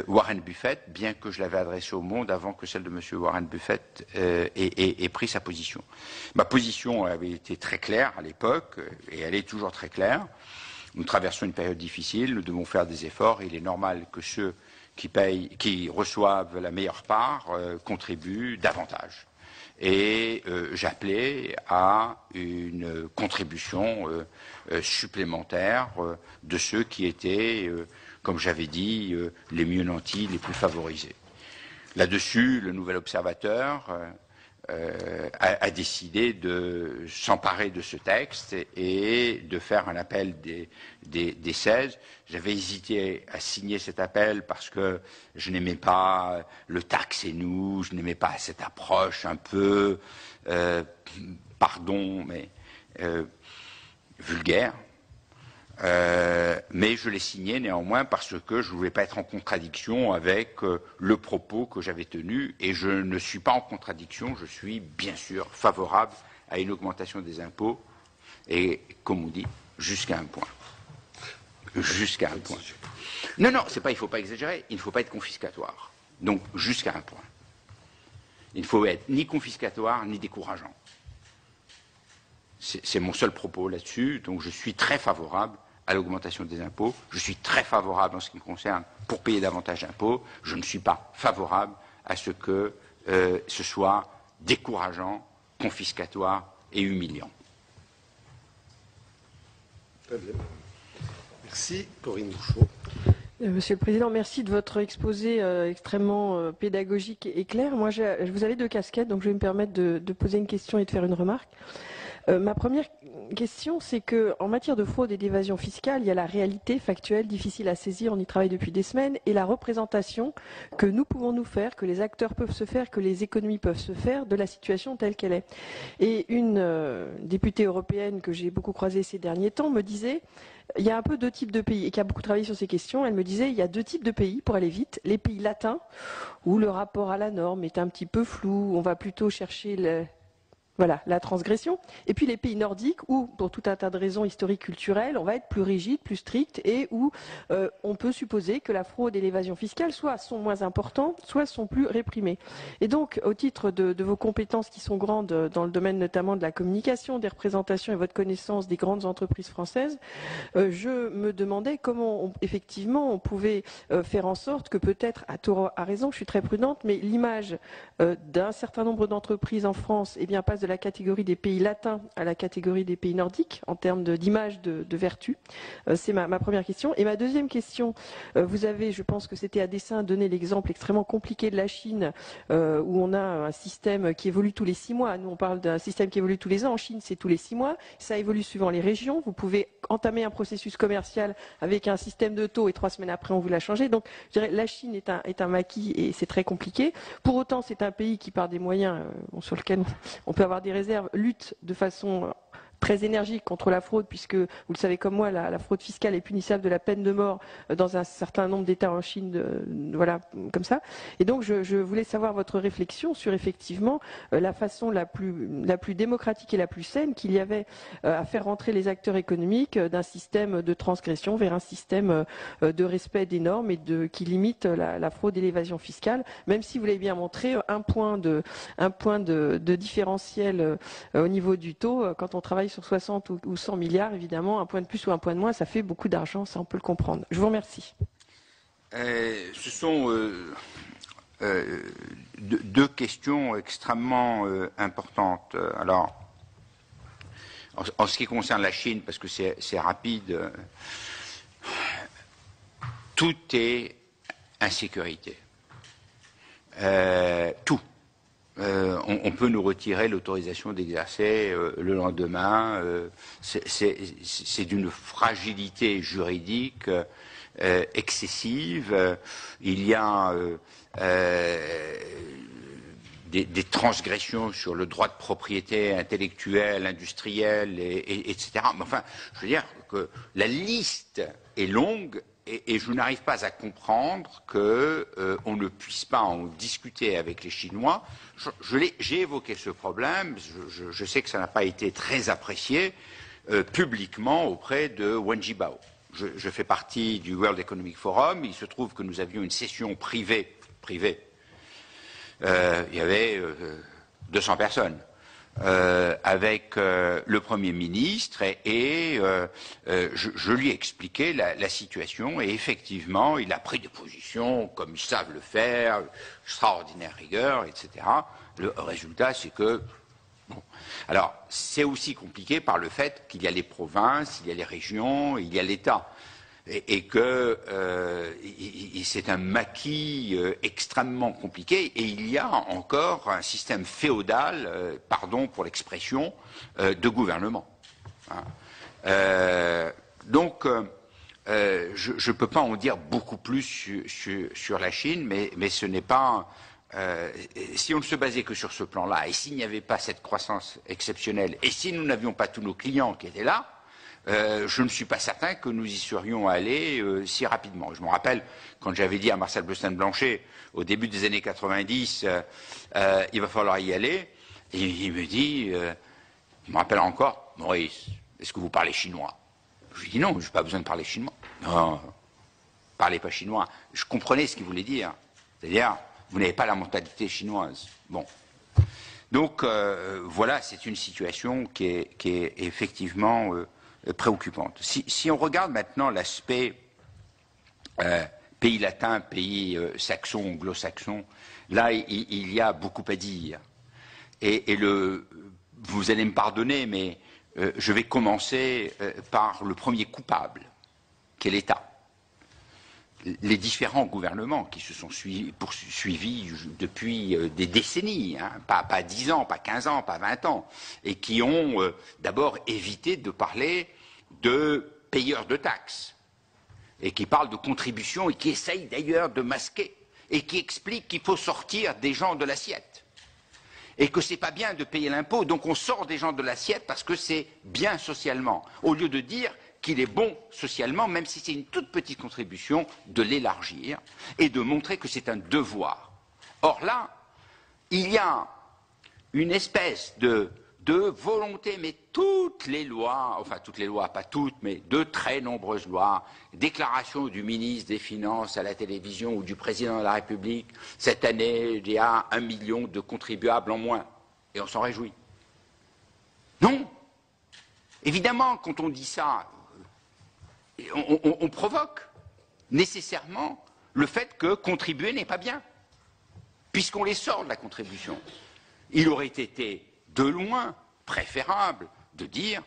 Warren Buffett, bien que je l'avais adressée au Monde avant que celle de M. Warren Buffett ait pris sa position. Ma position avait été très claire à l'époque, et elle est toujours très claire. Nous traversons une période difficile, nous devons faire des efforts, et il est normal que ceux qui reçoivent la meilleure part contribuent davantage. Et j'appelais à une contribution supplémentaire de ceux qui étaient comme j'avais dit, les mieux nantis, les plus favorisés. Là-dessus, le Nouvel Observateur a décidé de s'emparer de ce texte et de faire un appel des 16. J'avais hésité à signer cet appel parce que je n'aimais pas le taxez-nous, je n'aimais pas cette approche un peu, pardon, mais vulgaire. Mais je l'ai signé néanmoins parce que je ne voulais pas être en contradiction avec le propos que j'avais tenu et je ne suis pas en contradiction, je suis bien sûr favorable à une augmentation des impôts et, comme on dit, jusqu'à un point. Jusqu'à un point. Non, c'est pas, il ne faut pas exagérer, il ne faut pas être confiscatoire. Donc, jusqu'à un point. Il ne faut être ni confiscatoire ni décourageant. C'est mon seul propos là-dessus, donc je suis très favorable à l'augmentation des impôts. Je suis très favorable en ce qui me concerne pour payer davantage d'impôts. Je ne suis pas favorable à ce que ce soit décourageant, confiscatoire et humiliant. Très bien. Merci. Corinne Bouchoux. Monsieur le Président, merci de votre exposé extrêmement pédagogique et clair. Moi, vous avez deux casquettes, donc je vais me permettre de poser une question et de faire une remarque. Ma première question, c'est qu'en matière de fraude et d'évasion fiscale, il y a la réalité factuelle, difficile à saisir, on y travaille depuis des semaines, et la représentation que nous pouvons nous faire, que les acteurs peuvent se faire, que les économies peuvent se faire de la situation telle qu'elle est. Et une députée européenne que j'ai beaucoup croisée ces derniers temps me disait, il y a un peu deux types de pays, et qui a beaucoup travaillé sur ces questions, elle me disait, il y a deux types de pays pour aller vite, les pays latins, où le rapport à la norme est un petit peu flou, on va plutôt chercher la transgression. Et puis les pays nordiques où, pour tout un tas de raisons historiques, culturelles, on va être plus rigide, plus strict et où on peut supposer que la fraude et l'évasion fiscale soit sont moins importantes, soit sont plus réprimées. Et donc, au titre de vos compétences qui sont grandes dans le domaine notamment de la communication, des représentations et votre connaissance des grandes entreprises françaises, je me demandais comment effectivement on pouvait faire en sorte que peut-être, à tort, à raison, je suis très prudente, mais l'image d'un certain nombre d'entreprises en France passe de de la catégorie des pays latins à la catégorie des pays nordiques en termes d'image de vertu? C'est ma première question. Et ma deuxième question, vous avez, je pense que c'était à dessein, donné l'exemple extrêmement compliqué de la Chine, où on a un système qui évolue tous les 6 mois. Nous, on parle d'un système qui évolue tous les ans. En Chine, c'est tous les 6 mois. Ça évolue suivant les régions. Vous pouvez entamer un processus commercial avec un système de taux et 3 semaines après, on vous l'a changé. Donc, je dirais, la Chine est un maquis et c'est très compliqué. Pour autant, c'est un pays qui, par des moyens sur lesquels on peut avoir des réserves, lutte de façon très énergique contre la fraude, puisque, vous le savez comme moi, la fraude fiscale est punissable de la peine de mort dans un certain nombre d'États en Chine, voilà, comme ça. Et donc, je voulais savoir votre réflexion sur, effectivement, la façon la plus démocratique et la plus saine qu'il y avait à faire rentrer les acteurs économiques d'un système de transgression vers un système de respect des normes et qui limite la fraude et l'évasion fiscale, même si vous l'avez bien montré, un point de différentiel au niveau du taux, quand on travaille sur 60 ou 100 milliards, évidemment, un point de plus ou un point de moins, ça fait beaucoup d'argent, ça on peut le comprendre. Je vous remercie. Ce sont deux questions extrêmement importantes. Alors, en ce qui concerne la Chine, parce que c'est rapide, tout est insécurité. Tout. On peut nous retirer l'autorisation d'exercer le lendemain. C'est d'une fragilité juridique excessive. Il y a des transgressions sur le droit de propriété intellectuelle, industrielle, etc. Mais enfin, je veux dire que la liste est longue. Et je n'arrive pas à comprendre qu'on ne puisse pas en discuter avec les Chinois. J'ai évoqué ce problème, je sais que ça n'a pas été très apprécié publiquement auprès de Wen Jiabao. Je fais partie du World Economic Forum, il se trouve que nous avions une session privée. Il y avait 200 personnes. Avec le Premier ministre et je lui ai expliqué la situation et effectivement il a pris des positions comme ils savent le faire, extraordinaire rigueur, etc. Le résultat c'est que bon. Alors c'est aussi compliqué par le fait qu'il y a les provinces, il y a les régions, il y a l'État. Et que c'est un maquis extrêmement compliqué et il y a encore un système féodal, pardon pour l'expression, de gouvernement. Donc, je ne peux pas en dire beaucoup plus sur la Chine, mais ce n'est pas... si on ne se basait que sur ce plan-là, et s'il n'y avait pas cette croissance exceptionnelle, et si nous n'avions pas tous nos clients qui étaient là, je ne suis pas certain que nous y serions allés si rapidement. Je me rappelle quand j'avais dit à Marcel Bleustein-Blanchet au début des années 90, il va falloir y aller, et il me dit, il me rappelle encore, Maurice, est-ce que vous parlez chinois? Je lui dis non, je n'ai pas besoin de parler chinois. Non, parlez pas chinois. Je comprenais ce qu'il voulait dire, c'est-à-dire vous n'avez pas la mentalité chinoise. Bon. Donc voilà, c'est une situation qui est effectivement préoccupante. Si on regarde maintenant l'aspect pays latin, pays saxon, anglo-saxon, là il y a beaucoup à dire. Et vous allez me pardonner, mais je vais commencer par le premier coupable, qui est l'État. Les différents gouvernements qui se sont poursuivis depuis des décennies, hein, pas 10 ans, pas 15 ans, pas 20 ans, et qui ont d'abord évité de parler de payeurs de taxes, et qui parlent de contributions, et qui essayent d'ailleurs de masquer, et qui expliquent qu'il faut sortir des gens de l'assiette, et que c'est pas bien de payer l'impôt, donc on sort des gens de l'assiette parce que c'est bien socialement, au lieu de dire qu'il est bon socialement, même si c'est une toute petite contribution, de l'élargir et de montrer que c'est un devoir. Or là, il y a une espèce de volonté, mais toutes les lois, enfin toutes les lois, pas toutes, mais de très nombreuses lois, déclaration du ministre des Finances à la télévision ou du président de la République, cette année il y a 1 million de contribuables en moins, et on s'en réjouit. Non, évidemment, quand on dit ça, on provoque nécessairement le fait que contribuer n'est pas bien, puisqu'on les sort de la contribution. Il aurait été de loin préférable de dire,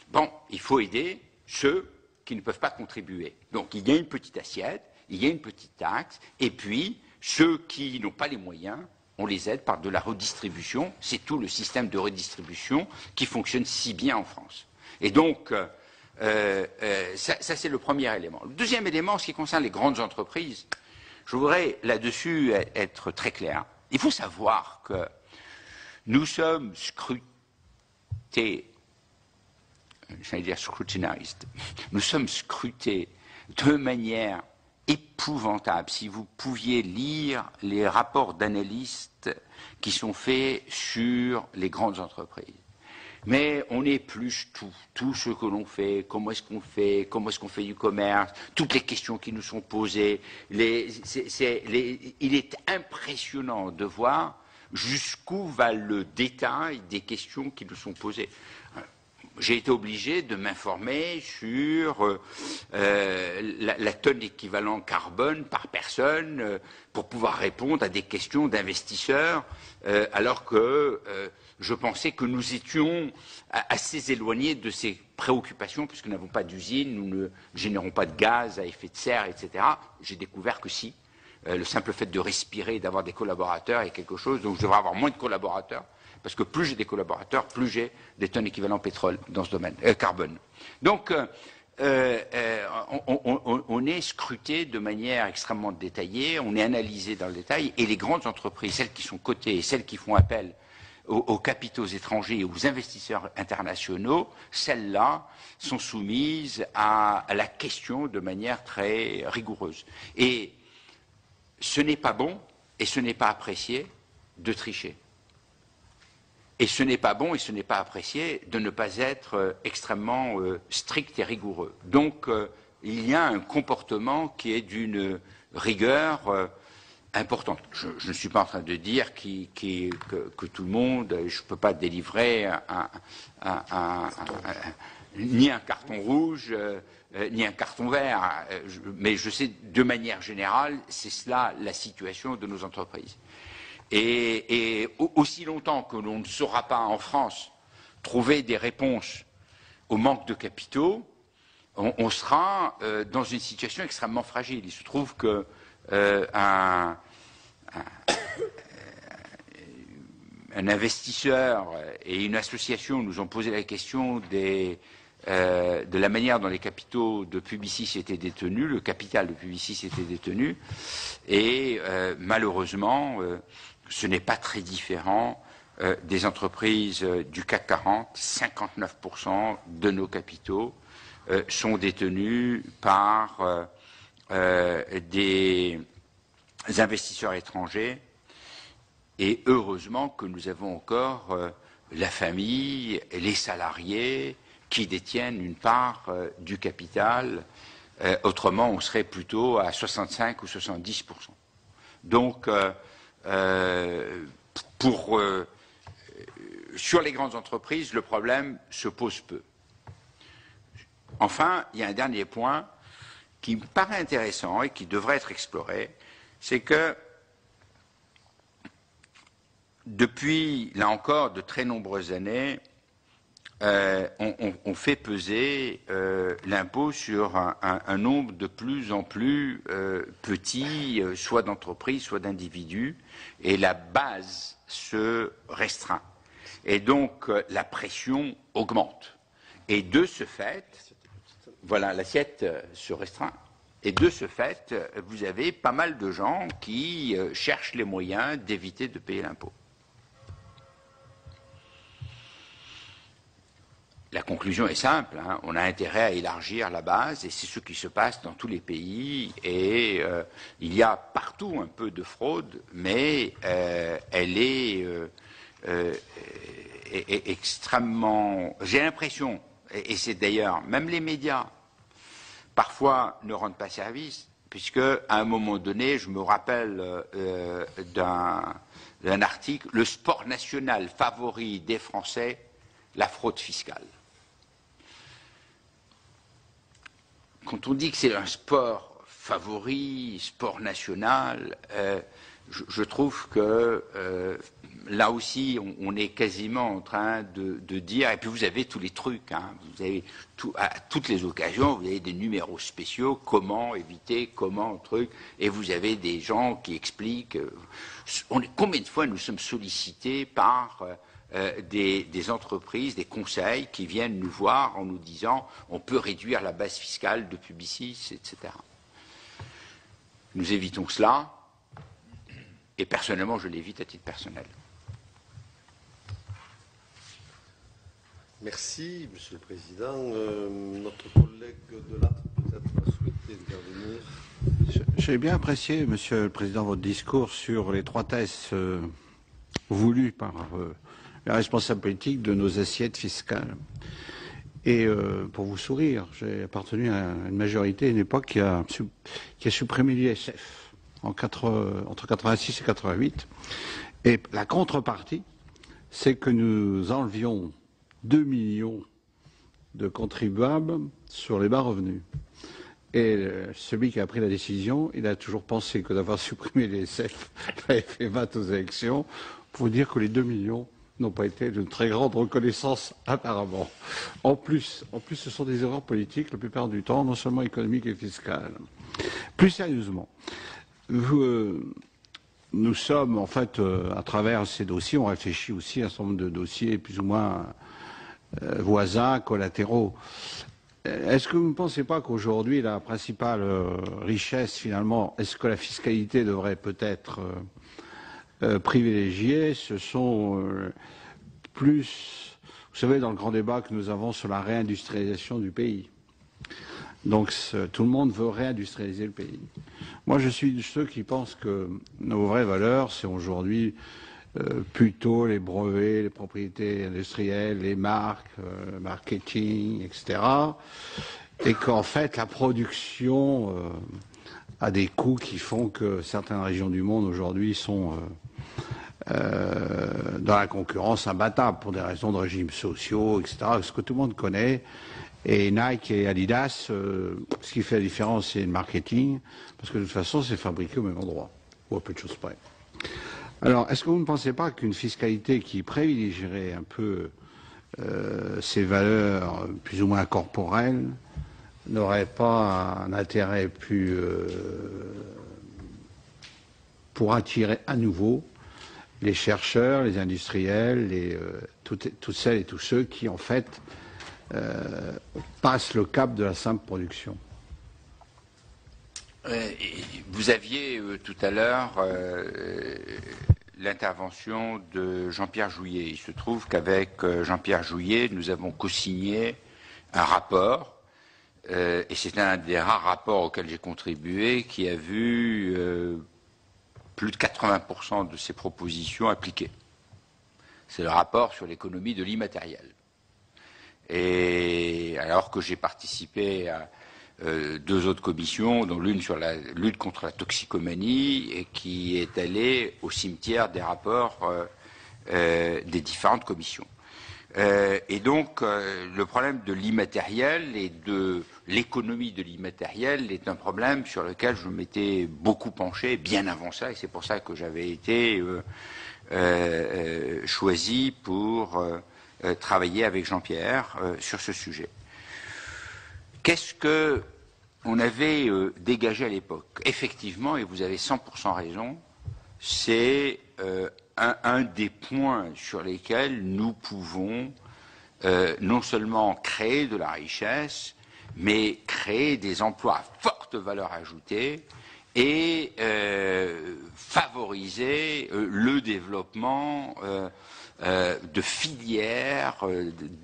bon, il faut aider ceux qui ne peuvent pas contribuer. Donc il y a une petite assiette, il y a une petite taxe, et puis ceux qui n'ont pas les moyens, on les aide par de la redistribution. C'est tout le système de redistribution qui fonctionne si bien en France. Et donc, ça c'est le premier élément. Le deuxième élément, en ce qui concerne les grandes entreprises, je voudrais là-dessus être très clair. Il faut savoir que nous sommes scrutés, j'allais dire scrutinized, nous sommes scrutés de manière épouvantable. Si vous pouviez lire les rapports d'analystes qui sont faits sur les grandes entreprises. Mais on épluche tout ce que l'on fait, comment est-ce qu'on fait du commerce, toutes les questions qui nous sont posées. Il est impressionnant de voir jusqu'où va le détail des questions qui nous sont posées. J'ai été obligé de m'informer sur la tonne équivalent carbone par personne pour pouvoir répondre à des questions d'investisseurs, alors que je pensais que nous étions assez éloignés de ces préoccupations, puisque nous n'avons pas d'usine, nous ne générons pas de gaz à effet de serre, etc. J'ai découvert que si. Le simple fait de respirer et d'avoir des collaborateurs est quelque chose, donc je devrais avoir moins de collaborateurs. Parce que plus j'ai des collaborateurs, plus j'ai des tonnes équivalent pétrole dans ce domaine, carbone. Donc, on est scruté de manière extrêmement détaillée, on est analysé dans le détail, et les grandes entreprises, celles qui sont cotées et celles qui font appel aux capitaux étrangers et aux investisseurs internationaux, celles-là sont soumises à la question de manière très rigoureuse. Et ce n'est pas bon et ce n'est pas apprécié de tricher. Et ce n'est pas bon et ce n'est pas apprécié de ne pas être extrêmement strict et rigoureux. Donc, il y a un comportement qui est d'une rigueur importante. Je ne suis pas en train de dire que tout le monde, je ne peux pas délivrer ni un carton rouge, ni un carton vert, mais je sais de manière générale, c'est cela la situation de nos entreprises. Et aussi longtemps que l'on ne saura pas en France trouver des réponses au manque de capitaux, on sera dans une situation extrêmement fragile. Il se trouve que un investisseur et une association nous ont posé la question de la manière dont les capitaux de Publicis étaient détenus, le capital de Publicis était détenu, et malheureusement, ce n'est pas très différent des entreprises du CAC 40. 59% de nos capitaux sont détenus par des investisseurs étrangers. Et heureusement que nous avons encore la famille, les salariés qui détiennent une part du capital. Autrement, on serait plutôt à 65 ou 70%. Donc, sur les grandes entreprises, le problème se pose peu. Enfin, il y a un dernier point qui me paraît intéressant et qui devrait être exploré, c'est que depuis, là encore, de très nombreuses années, on fait peser l'impôt sur un nombre de plus en plus petit, soit d'entreprises, soit d'individus, et la base se restreint. Et donc, la pression augmente. Et de ce fait, voilà, l'assiette se restreint. Et de ce fait, vous avez pas mal de gens qui cherchent les moyens d'éviter de payer l'impôt. La conclusion est simple, hein, on a intérêt à élargir la base, et c'est ce qui se passe dans tous les pays, et il y a partout un peu de fraude, mais elle est extrêmement... J'ai l'impression, et c'est d'ailleurs, même les médias, parfois ne rendent pas service, puisque à un moment donné, je me rappelle d'un article, le sport national favori des Français, la fraude fiscale. Quand on dit que c'est un sport favori, sport national, je trouve que là aussi, on est quasiment en train de dire, et puis vous avez tous les trucs, hein, vous avez à toutes les occasions, vous avez des numéros spéciaux, comment éviter, comment truc, et vous avez des gens qui expliquent. Combien de fois nous sommes sollicités par des entreprises, des conseils qui viennent nous voir en nous disant on peut réduire la base fiscale de Publicis, etc. Nous évitons cela, et personnellement, je l'évite à titre personnel. Merci, Monsieur le Président. Notre collègue Delattre peut-être va souhaiter intervenir. J'ai bien apprécié, Monsieur le Président, votre discours sur l'étroitesse voulue par la responsable politique de nos assiettes fiscales. Et pour vous sourire, j'ai appartenu à une majorité, à une époque qui a supprimé l'ISF entre 86 et 88. Et la contrepartie, c'est que nous enlevions 2 millions de contribuables sur les bas revenus. Et celui qui a pris la décision, il a toujours pensé que d'avoir supprimé l'ISF, il avait fait mat aux élections, pour dire que les 2 millions n'ont pas été d'une très grande reconnaissance apparemment. En plus, ce sont des erreurs politiques la plupart du temps, non seulement économiques et fiscales. Plus sérieusement, nous sommes en fait, à travers ces dossiers, on réfléchit aussi à un certain nombre de dossiers plus ou moins voisins, collatéraux. Est-ce que vous ne pensez pas qu'aujourd'hui, la principale richesse, finalement, est-ce que la fiscalité devrait peut-être privilégiée? Ce sont plus, vous savez, dans le grand débat que nous avons sur la réindustrialisation du pays. Donc tout le monde veut réindustrialiser le pays. Moi, je suis de ceux qui pensent que nos vraies valeurs, c'est aujourd'hui plutôt les brevets, les propriétés industrielles, les marques, marketing, etc. Et qu'en fait, la production a des coûts qui font que certaines régions du monde aujourd'hui sont dans la concurrence imbattable pour des raisons de régimes sociaux, etc. Ce que tout le monde connaît. Et Nike et Adidas, ce qui fait la différence, c'est le marketing, parce que de toute façon, c'est fabriqué au même endroit, ou à peu de choses près. Alors, est-ce que vous ne pensez pas qu'une fiscalité qui privilégierait un peu ces valeurs plus ou moins corporelles n'aurait pas un intérêt plus pour attirer à nouveau les chercheurs, les industriels, toutes celles et tous ceux qui, en fait, passent le cap de la simple production? Vous aviez tout à l'heure l'intervention de Jean-Pierre Jouyet. Il se trouve qu'avec Jean-Pierre Jouyet, nous avons co-signé un rapport, et c'est un des rares rapports auxquels j'ai contribué, qui a vu plus de 80% de ses propositions appliquées. C'est le rapport sur l'économie de l'immatériel. Et alors que j'ai participé à 2 autres commissions, dont l'une sur la lutte contre la toxicomanie, et qui est allée au cimetière des rapports des différentes commissions. Et donc, le problème de l'immatériel et de l'économie de l'immatériel est un problème sur lequel je m'étais beaucoup penché bien avant ça, et c'est pour ça que j'avais été choisi pour travailler avec Jean-Pierre sur ce sujet. Qu'est-ce que on avait dégagé à l'époque? Effectivement, et vous avez 100% raison, c'est un des points sur lesquels nous pouvons non seulement créer de la richesse, mais créer des emplois à forte valeur ajoutée et favoriser le développement de filières,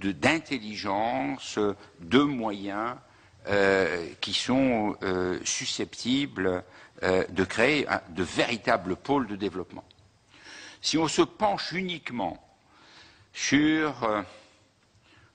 d'intelligence, de moyens qui sont susceptibles de créer de véritables pôles de développement. Si on se penche uniquement sur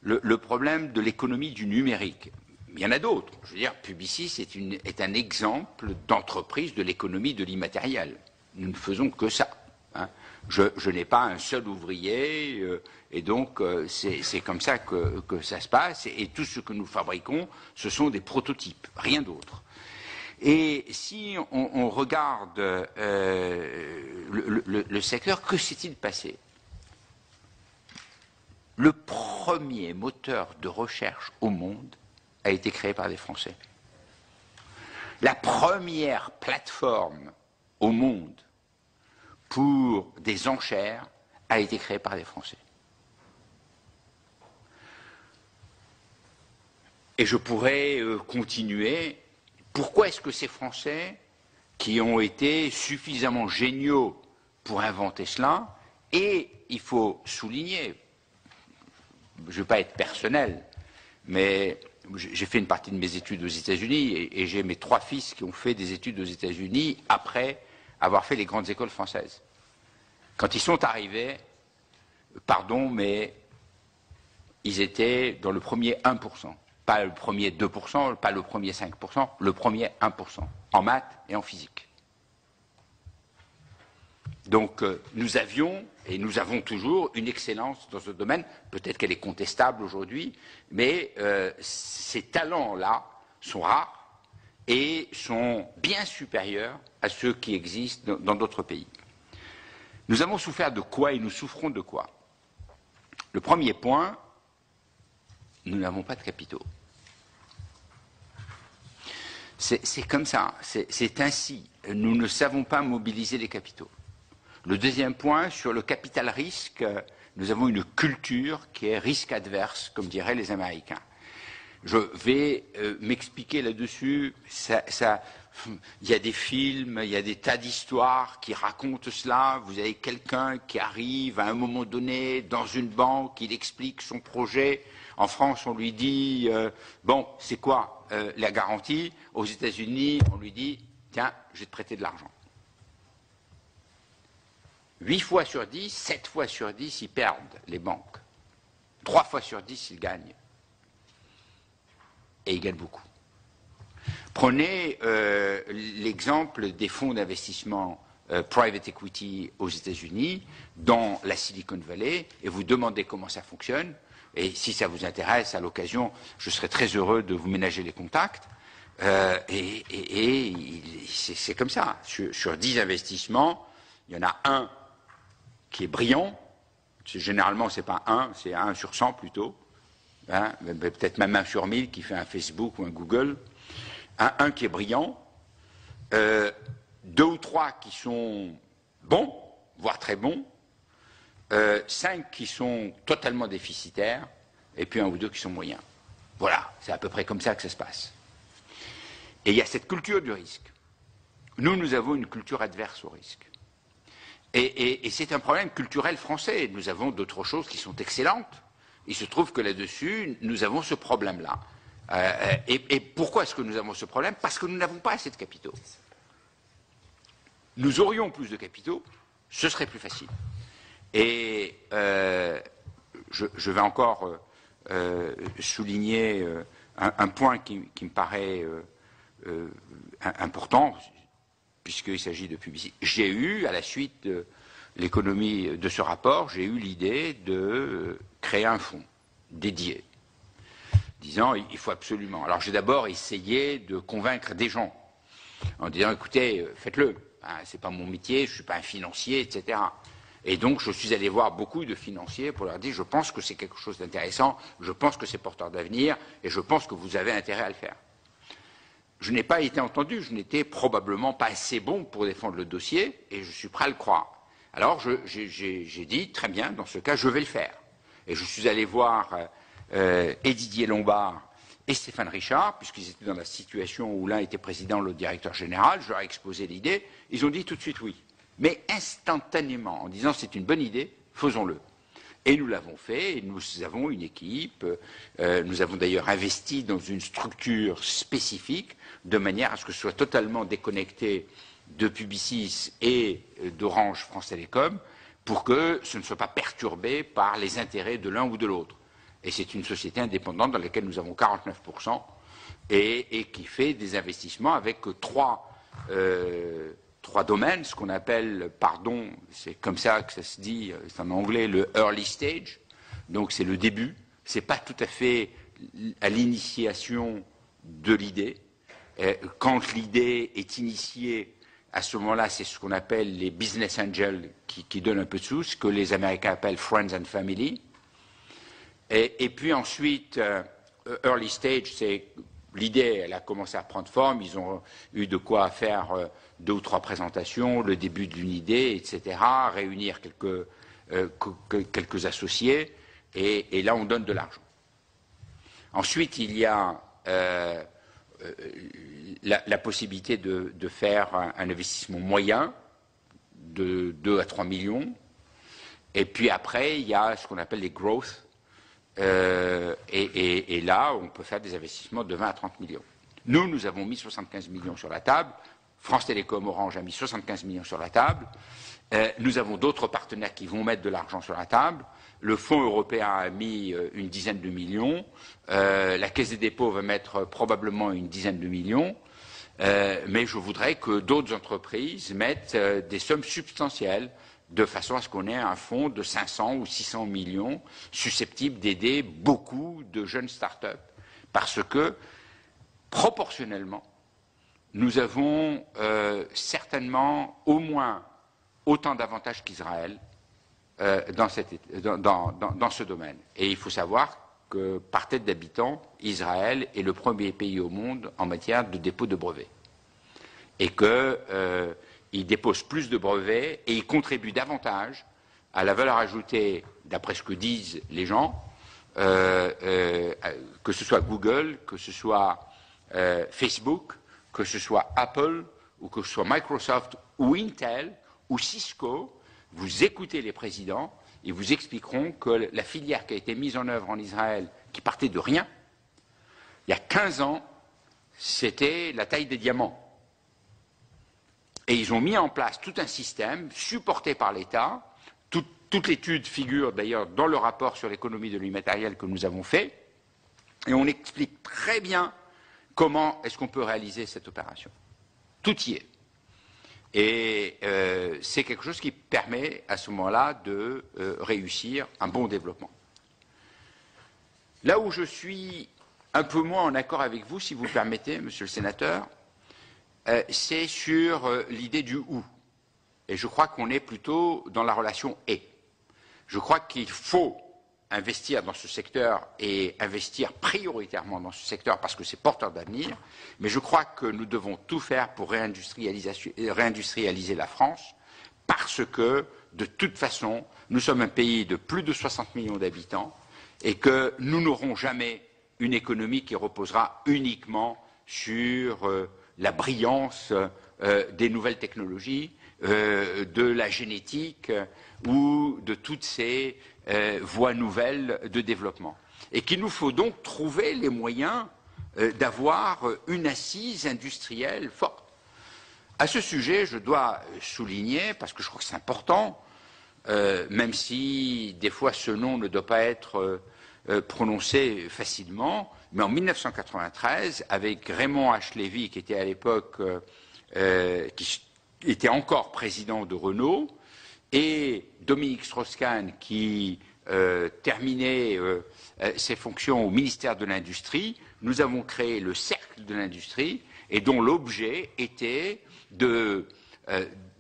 le problème de l'économie du numérique, il y en a d'autres. Je veux dire, Publicis est un exemple d'entreprise de l'économie de l'immatériel. Nous ne faisons que ça. Hein. Je n'ai pas un seul ouvrier, et donc c'est comme ça que ça se passe, et tout ce que nous fabriquons, ce sont des prototypes, rien d'autre. Et si on regarde le secteur, que s'est-il passé? Le premier moteur de recherche au monde a été créé par des Français. La première plateforme au monde pour des enchères a été créée par des Français. Et je pourrais continuer. Pourquoi est-ce que ces Français, qui ont été suffisamment géniaux pour inventer cela, et il faut souligner, je ne veux pas être personnel, mais j'ai fait une partie de mes études aux États-Unis et j'ai mes 3 fils qui ont fait des études aux États-Unis après avoir fait les grandes écoles françaises. Quand ils sont arrivés, pardon, mais ils étaient dans le premier 1%. Pas le premier 2%, pas le premier 5%, le premier 1%, en maths et en physique. Donc nous avions, et nous avons toujours, une excellence dans ce domaine, peut-être qu'elle est contestable aujourd'hui, mais ces talents-là sont rares et sont bien supérieurs à ceux qui existent dans d'autres pays. Nous avons souffert de quoi et nous souffrons de quoi? Le premier point, nous n'avons pas de capitaux. C'est comme ça, c'est ainsi. Nous ne savons pas mobiliser les capitaux. Le deuxième point, sur le capital risque, nous avons une culture qui est risque adverse, comme diraient les Américains. Je vais m'expliquer là-dessus. Il y a des films, il y a des tas d'histoires qui racontent cela. Vous avez quelqu'un qui arrive à un moment donné dans une banque, il explique son projet. En France, on lui dit bon, c'est quoi la garantie? Aux États-Unis, on lui dit tiens, je vais te prêter de l'argent. 8 fois sur 10, 7 fois sur 10, ils perdent les banques. 3 fois sur 10, ils gagnent. Et ils gagnent beaucoup. Prenez l'exemple des fonds d'investissement private equity aux États-Unis, dans la Silicon Valley, et vous demandez comment ça fonctionne. Et si ça vous intéresse, à l'occasion, je serai très heureux de vous ménager les contacts. C'est comme ça. Sur 10 investissements, il y en a un qui est brillant. Généralement, ce n'est pas un, c'est 1 sur 100 plutôt. Hein, peut-être même 1 sur 1000 qui fait un Facebook ou un Google. Un qui est brillant. 2 ou 3 qui sont bons, voire très bons. 5 qui sont totalement déficitaires. Et puis 1 ou 2 qui sont moyens. Voilà, c'est à peu près comme ça que ça se passe. Et il y a cette culture du risque. Nous avons une culture adverse au risque. Et c'est un problème culturel français. Nous avons d'autres choses qui sont excellentes. Il se trouve que là-dessus, nous avons ce problème-là. Et pourquoi est-ce que nous avons ce problème? Parce que nous n'avons pas assez de capitaux. Nous aurions plus de capitaux, ce serait plus facile. Et je vais encore souligner un point qui me paraît important, puisqu'il s'agit de publicité. J'ai eu, à la suite de l'économie de ce rapport, j'ai eu l'idée de créer un fonds dédié, disant il faut absolument. Alors j'ai d'abord essayé de convaincre des gens, en disant écoutez, faites-le, hein, c'est pas mon métier, je ne suis pas un financier, etc. Et donc je suis allé voir beaucoup de financiers pour leur dire je pense que c'est quelque chose d'intéressant, je pense que c'est porteur d'avenir, et je pense que vous avez intérêt à le faire. Je n'ai pas été entendu, je n'étais probablement pas assez bon pour défendre le dossier, et je suis prêt à le croire. Alors j'ai dit, très bien, dans ce cas, je vais le faire. Et je suis allé voir et Didier Lombard et Stéphane Richard, puisqu'ils étaient dans la situation où l'un était président, l'autre directeur général, je leur ai exposé l'idée, ils ont dit tout de suite oui. Mais instantanément, en disant c'est une bonne idée, faisons-le. Et nous l'avons fait, et nous avons une équipe, nous avons d'ailleurs investi dans une structure spécifique, de manière à ce que ce soit totalement déconnecté de Publicis et d'Orange France Télécom, pour que ce ne soit pas perturbé par les intérêts de l'un ou de l'autre. Et c'est une société indépendante dans laquelle nous avons 49% et qui fait des investissements avec trois domaines, ce qu'on appelle, pardon, c'est comme ça que ça se dit, c'est en anglais, le early stage, donc c'est le début, c'est pas tout à fait à l'initiation de l'idée, quand l'idée est initiée, à ce moment-là, c'est ce qu'on appelle les business angels qui donnent un peu de sous, ce que les Américains appellent friends and family. Et puis ensuite, early stage, c'est l'idée, elle a commencé à prendre forme. Ils ont eu de quoi faire 2 ou 3 présentations, le début d'une idée, etc., réunir quelques associés, et là, on donne de l'argent. Ensuite, il y a la possibilité de faire un investissement moyen de 2 à 3 millions. Et puis après, il y a ce qu'on appelle les growth. Et là, on peut faire des investissements de 20 à 30 millions. Nous avons mis 75 millions sur la table. France Télécom Orange a mis 75 millions sur la table. Nous avons d'autres partenaires qui vont mettre de l'argent sur la table. Le Fonds européen a mis une dizaine de millions. La Caisse des dépôts va mettre probablement une dizaine de millions. Mais je voudrais que d'autres entreprises mettent des sommes substantielles de façon à ce qu'on ait un fonds de 500 ou 600 millions susceptible d'aider beaucoup de jeunes start-up. Parce que, proportionnellement, nous avons certainement au moins autant d'avantages qu'Israël dans ce domaine. Et il faut savoir que, par tête d'habitant, Israël est le premier pays au monde en matière de dépôt de brevets. Et qu'il dépose plus de brevets et il contribue davantage à la valeur ajoutée, d'après ce que disent les gens, que ce soit Google, que ce soit Facebook, que ce soit Apple, ou que ce soit Microsoft, ou Intel, ou Cisco. Vous écoutez les présidents, ils vous expliqueront que la filière qui a été mise en œuvre en Israël, qui partait de rien, il y a 15 ans, c'était la taille des diamants. Et ils ont mis en place tout un système supporté par l'État. Toute l'étude figure d'ailleurs dans le rapport sur l'économie de l'immatériel que nous avons fait. Et on explique très bien comment est-ce qu'on peut réaliser cette opération. Tout y est. Et c'est quelque chose qui permet à ce moment-là de réussir un bon développement. Là où je suis un peu moins en accord avec vous, si vous le permettez, monsieur le sénateur, c'est sur l'idée du « ou ». Et je crois qu'on est plutôt dans la relation « et ». Je crois qu'il faut investir dans ce secteur et investir prioritairement dans ce secteur parce que c'est porteur d'avenir, mais je crois que nous devons tout faire pour réindustrialiser la France parce que, de toute façon, nous sommes un pays de plus de 60 millions d'habitants et que nous n'aurons jamais une économie qui reposera uniquement sur la brillance des nouvelles technologies, de la génétique ou de toutes ces voies nouvelles de développement. Et qu'il nous faut donc trouver les moyens d'avoir une assise industrielle forte. À ce sujet, je dois souligner, parce que je crois que c'est important, même si des fois ce nom ne doit pas être prononcé facilement, mais en 1993, avec Raymond H. Lévy, qui était à l'époque, qui était encore président de Renault, et Dominique Strauss-Kahn, qui terminait ses fonctions au ministère de l'Industrie, nous avons créé le Cercle de l'Industrie, et dont l'objet était de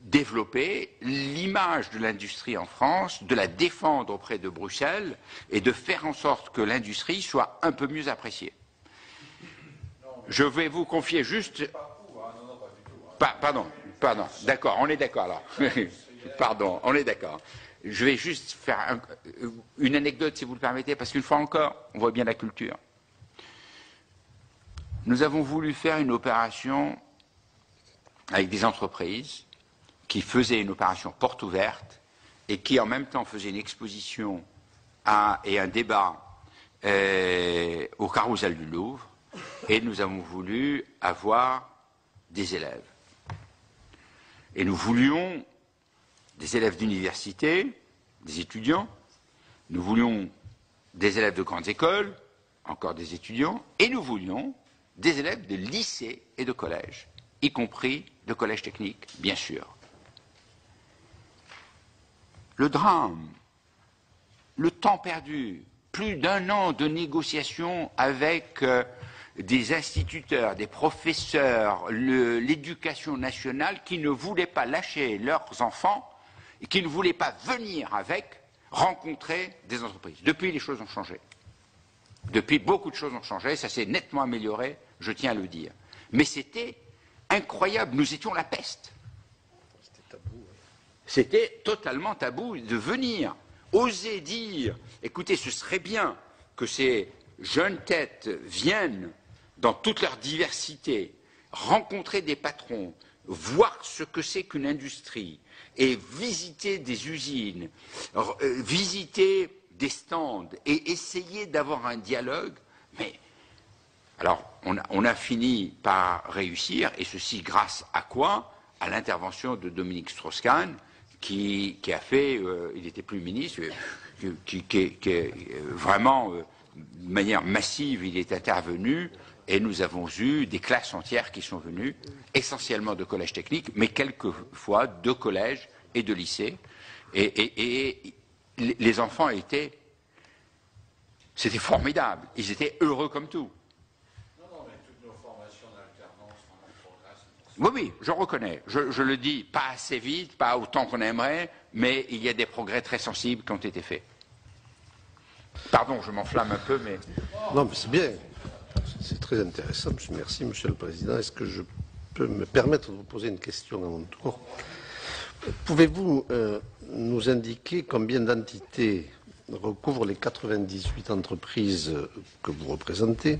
développer l'image de l'industrie en France, de la défendre auprès de Bruxelles et de faire en sorte que l'industrie soit un peu mieux appréciée. Je vais vous confier juste... Pardon, d'accord, on est d'accord alors. Pardon, on est d'accord. Je vais juste faire une anecdote, si vous le permettez, parce qu'une fois encore, on voit bien la culture. Nous avons voulu faire une opération avec des entreprises qui faisaient une opération porte ouverte et qui en même temps faisaient une exposition et un débat au Carrousel du Louvre, et nous avons voulu avoir des élèves. Et nous voulions des élèves d'université, des étudiants, nous voulions des élèves de grandes écoles, encore des étudiants, et nous voulions des élèves de lycée et de collège, y compris de collège technique, bien sûr. Le drame, le temps perdu, plus d'1 an de négociations avec des instituteurs, des professeurs, l'éducation nationale qui ne voulaient pas lâcher leurs enfants et qui ne voulaient pas venir avec rencontrer des entreprises. Depuis, les choses ont changé. Depuis, beaucoup de choses ont changé, ça s'est nettement amélioré, je tiens à le dire. Mais c'était incroyable, nous étions la peste. C'était totalement tabou de venir, oser dire, écoutez, ce serait bien que ces jeunes têtes viennent dans toute leur diversité, rencontrer des patrons, voir ce que c'est qu'une industrie, et visiter des usines, visiter des stands, et essayer d'avoir un dialogue. Mais alors, on a fini par réussir, et ceci grâce à quoi? À l'intervention de Dominique Strauss-Kahn, qui a fait, il n'était plus ministre, qui vraiment, de manière massive, il est intervenu, et nous avons eu des classes entières qui sont venues, essentiellement de collèges techniques, mais quelquefois de collèges et de lycées, et les enfants c'était formidable, ils étaient heureux comme tout. Oui, je reconnais. Je le dis, pas assez vite, pas autant qu'on aimerait, mais il y a des progrès très sensibles qui ont été faits. Pardon, je m'enflamme un peu, mais... Non, mais c'est bien. C'est très intéressant. Merci, Monsieur le Président. Est-ce que je peux me permettre de vous poser une question à mon tour? Pouvez-vous nous indiquer combien d'entités recouvrent les 98 entreprises que vous représentez?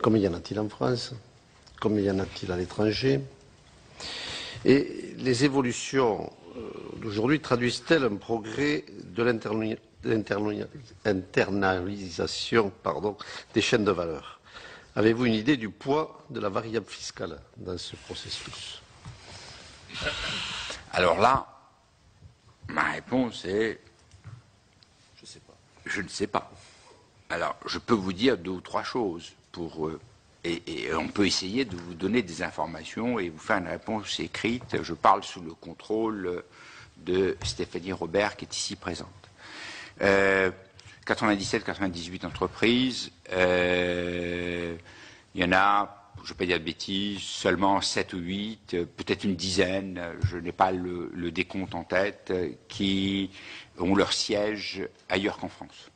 Combien y en a-t-il en France? Combien y en a-t-il à l'étranger? Et les évolutions d'aujourd'hui traduisent-elles un progrès de l'internalisation des chaînes de valeur? Avez-vous une idée du poids de la variable fiscale dans ce processus? Alors là, ma réponse est... Je ne sais pas. Je ne sais pas. Alors, je peux vous dire 2 ou 3 choses pour... Et on peut essayer de vous donner des informations et vous faire une réponse écrite. Je parle sous le contrôle de Stéphanie Robert, qui est ici présente. 97-98 entreprises. Il y en a, je ne vais pas dire de bêtises, seulement 7 ou 8, peut-être une dizaine, je n'ai pas le décompte en tête, qui ont leur siège ailleurs qu'en France.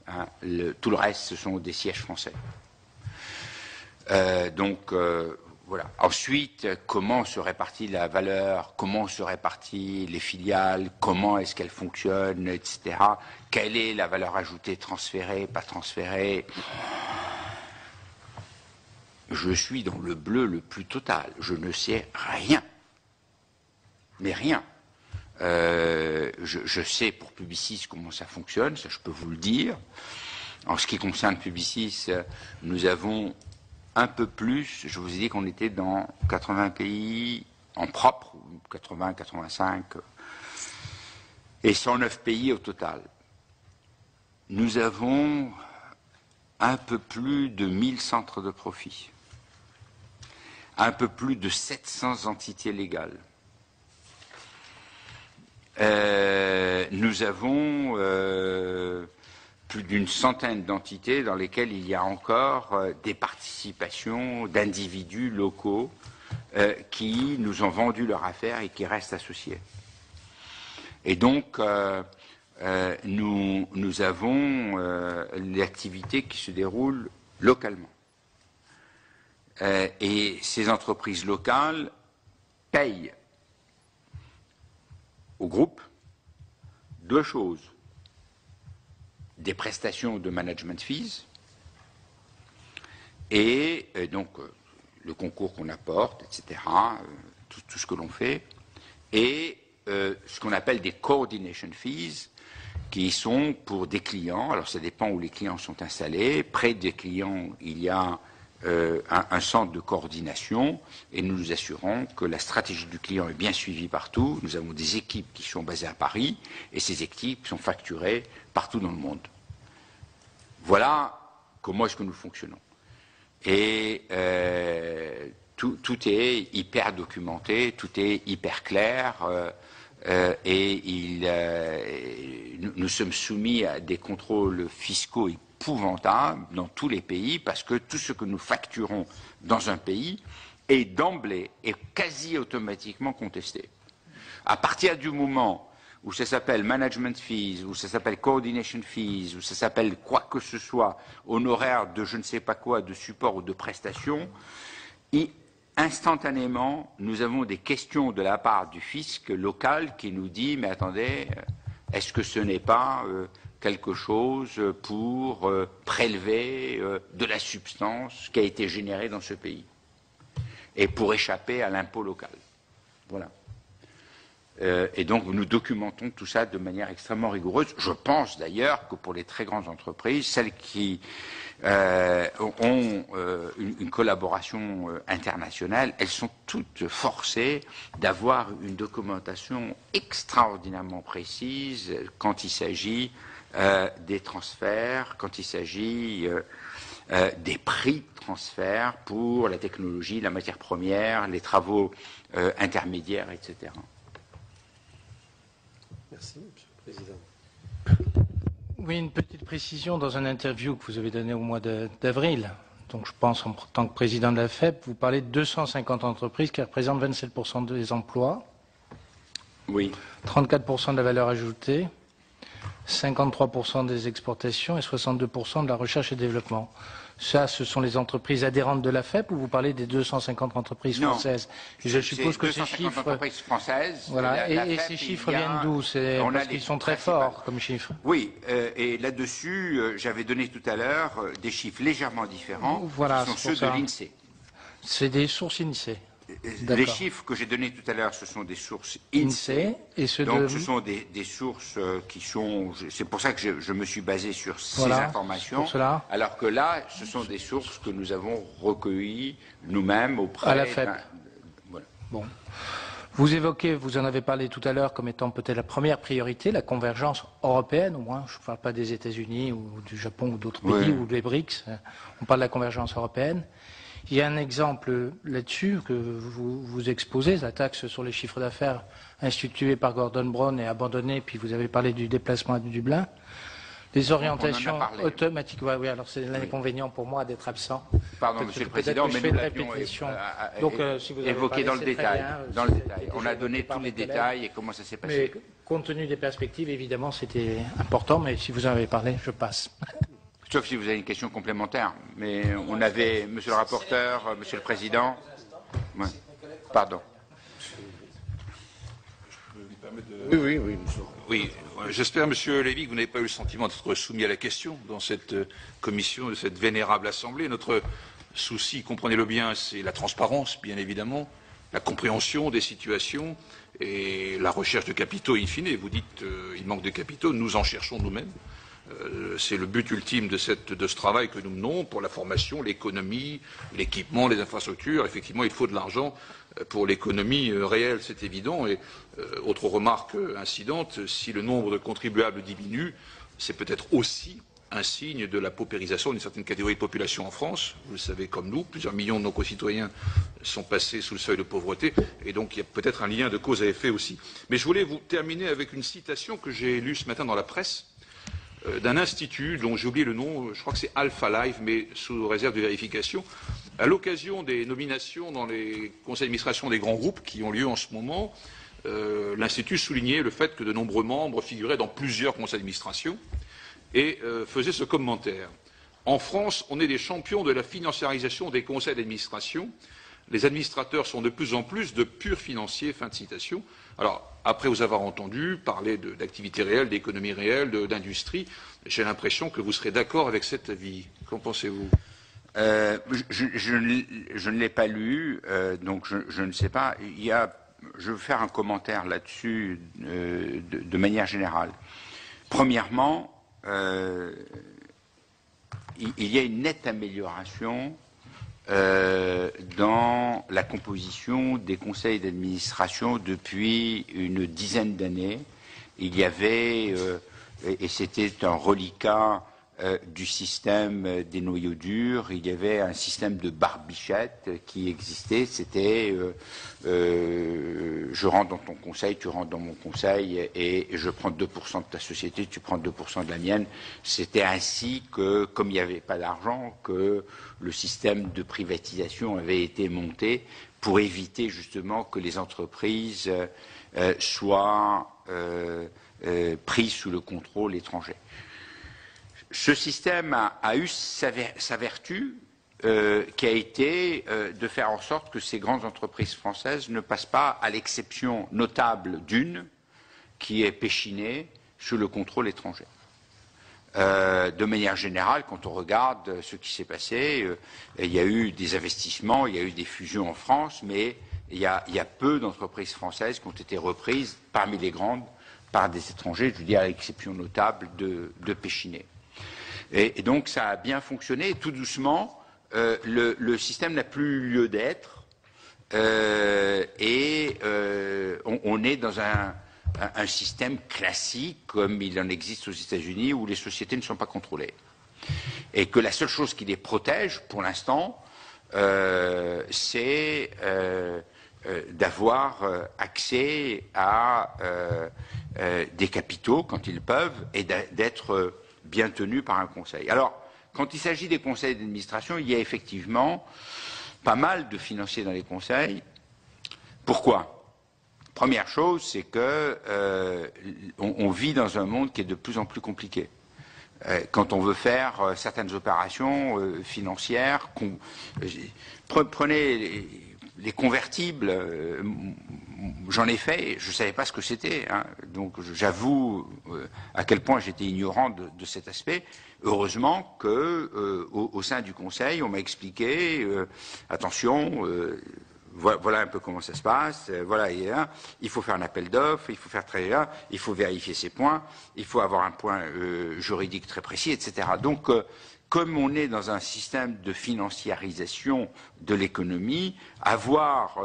Hein, tout le reste, ce sont des sièges français. Voilà. Ensuite, comment se répartit la valeur, comment se répartit les filiales, comment est-ce qu'elles fonctionnent, etc. Quelle est la valeur ajoutée transférée, pas transférée? Je suis dans le bleu le plus total. Je ne sais rien. Mais rien. Je sais pour Publicis comment ça fonctionne, ça je peux vous le dire. En ce qui concerne Publicis, nous avons un peu plus, je vous ai dit qu'on était dans 80 pays en propre, 80, 85, et 109 pays au total. Nous avons un peu plus de 1000 centres de profit, un peu plus de 700 entités légales. Nous avons plus d'une centaine d'entités dans lesquelles il y a encore des participations d'individus locaux qui nous ont vendu leur affaire et qui restent associés. Et donc, nous avons l'activité qui se déroule localement. Et ces entreprises locales payent au groupe 2 choses. Des prestations de management fees et donc le concours qu'on apporte, etc., tout ce que l'on fait, et ce qu'on appelle des coordination fees, qui sont pour des clients. Alors ça dépend où les clients sont installés. Près des clients, il y a un centre de coordination et nous nous assurons que la stratégie du client est bien suivie partout. Nous avons des équipes qui sont basées à Paris et ces équipes sont facturées partout dans le monde. Voilà comment est-ce que nous fonctionnons. Et tout est hyper documenté, tout est hyper clair et nous sommes soumis à des contrôles fiscaux épouvantable dans tous les pays parce que tout ce que nous facturons dans un pays est d'emblée et quasi automatiquement contesté. À partir du moment où ça s'appelle management fees, où ça s'appelle coordination fees, où ça s'appelle quoi que ce soit, honoraire de je ne sais pas quoi, de support ou de prestation, et instantanément, nous avons des questions de la part du fisc local qui nous dit « mais attendez, est-ce que ce n'est pas quelque chose pour prélever de la substance qui a été générée dans ce pays et pour échapper à l'impôt local ?» Voilà. Et donc, nous documentons tout ça de manière extrêmement rigoureuse. Je pense d'ailleurs que pour les très grandes entreprises, celles qui ont une collaboration internationale, elles sont toutes forcées d'avoir une documentation extraordinairement précise quand il s'agit des transferts, quand il s'agit des prix de transfert pour la technologie, la matière première, les travaux intermédiaires, etc. Merci, Monsieur le Président. Oui, une petite précision dans une interview que vous avez donnée au mois d'avril. Donc je pense en tant que président de la FEP, vous parlez de 250 entreprises qui représentent 27% des emplois, Oui. 34% de la valeur ajoutée, 53% des exportations et 62% de la recherche et développement. Ça, ce sont les entreprises adhérentes de la FEP ou vous parlez des 250 entreprises françaises? Je suppose que ces chiffres, entreprises françaises. voilà, et ces chiffres viennent d'où? C'est parce qu'ils sont très forts comme chiffres. Oui, et là-dessus, j'avais donné tout à l'heure des chiffres légèrement différents, voilà, qui sont ceux de l'INSEE. C'est des sources INSEE. Les chiffres que j'ai donnés tout à l'heure, ce sont des sources INSEE. Et ceux donc, ce sont des sources qui sont... C'est pour ça que je me suis basé sur ces informations. Alors que là, ce sont des sources que nous avons recueillies nous-mêmes auprès... À la FEP. Voilà. Bon. Vous évoquez, vous en avez parlé tout à l'heure comme étant peut-être la première priorité, la convergence européenne, au moins. Je ne parle pas des États-Unis ou du Japon ou d'autres pays, ou des BRICS. On parle de la convergence européenne. Il y a un exemple là-dessus que vous exposez, la taxe sur les chiffres d'affaires instituée par Gordon Brown et abandonnée, puis vous avez parlé du déplacement à Dublin. Les orientations automatiques, oui, alors c'est l'inconvénient pour moi d'être absent. Pardon, Monsieur le Président, mais nous l'avions évoqué dans le détail. On a donné tous les détails et comment ça s'est passé. Mais compte tenu des perspectives, évidemment, c'était important, mais si vous en avez parlé, je passe. Sauf si vous avez une question complémentaire. Mais on avait, Monsieur le rapporteur, Monsieur le Président. Ouais. Pardon. Oui, j'espère, Monsieur Lévy, que vous n'avez pas eu le sentiment d'être soumis à la question dans cette commission de cette vénérable assemblée. Notre souci, comprenez-le bien, c'est la transparence, bien évidemment, la compréhension des situations et la recherche de capitaux in fine. Vous dites il manque de capitaux, nous en cherchons nous-mêmes. C'est le but ultime de ce travail que nous menons pour la formation, l'économie, l'équipement, les infrastructures. Effectivement, il faut de l'argent pour l'économie réelle, c'est évident. Et autre remarque incidente, si le nombre de contribuables diminue, c'est peut-être aussi un signe de la paupérisation d'une certaine catégorie de population en France. Vous le savez comme nous, plusieurs millions de nos concitoyens sont passés sous le seuil de pauvreté, et donc il y a peut-être un lien de cause à effet aussi. Mais je voulais vous terminer avec une citation que j'ai lue ce matin dans la presse, d'un institut dont j'ai oublié le nom, je crois que c'est Alpha Life, mais sous réserve de vérification, à l'occasion des nominations dans les conseils d'administration des grands groupes qui ont lieu en ce moment, l'Institut soulignait le fait que de nombreux membres figuraient dans plusieurs conseils d'administration et faisait ce commentaire. En France, on est des champions de la financiarisation des conseils d'administration. Les administrateurs sont de plus en plus de purs financiers. Fin de citation. Alors, après vous avoir entendu parler d'activité réelle, d'économie réelle, d'industrie, j'ai l'impression que vous serez d'accord avec cet avis. Qu'en pensez-vous? Je ne l'ai pas lu, donc je ne sais pas. Je veux faire un commentaire là-dessus de manière générale. Premièrement, il y a une nette amélioration dans la composition des conseils d'administration depuis une dizaine d'années. Il y avait, et c'était un reliquat du système des noyaux durs, il y avait un système de barbichette qui existait, c'était je rentre dans ton conseil, tu rentres dans mon conseil et je prends 2% de ta société, tu prends 2% de la mienne. C'était ainsi que, comme il n'y avait pas d'argent, que le système de privatisation avait été monté pour éviter justement que les entreprises soient prises sous le contrôle étranger. Ce système a eu sa vertu qui a été de faire en sorte que ces grandes entreprises françaises ne passent pas, à l'exception notable d'une, qui est Péchinet, sous le contrôle étranger. De manière générale, quand on regarde ce qui s'est passé, il y a eu des investissements, il y a eu des fusions en France, mais il y a peu d'entreprises françaises qui ont été reprises, parmi les grandes, par des étrangers, je veux dire à l'exception notable de Péchinet. Et donc ça a bien fonctionné, et tout doucement, le système n'a plus lieu d'être, et on est dans un système classique, comme il en existe aux États-Unis, où les sociétés ne sont pas contrôlées. Et que la seule chose qui les protège, pour l'instant, c'est d'avoir accès à des capitaux, quand ils peuvent, et d'être bien tenu par un conseil. Alors, quand il s'agit des conseils d'administration, il y a effectivement pas mal de financiers dans les conseils. Pourquoi? Première chose, c'est que on vit dans un monde qui est de plus en plus compliqué. Quand on veut faire certaines opérations financières, prenez les convertibles, j'en ai fait, je ne savais pas ce que c'était, hein, donc j'avoue à quel point j'étais ignorant de cet aspect. Heureusement que au sein du Conseil, on m'a expliqué, attention, voilà un peu comment ça se passe, voilà, il faut faire un appel d'offres, il faut faire très bien, il faut vérifier ces points, il faut avoir un point juridique très précis, etc. Donc, comme on est dans un système de financiarisation de l'économie, avoir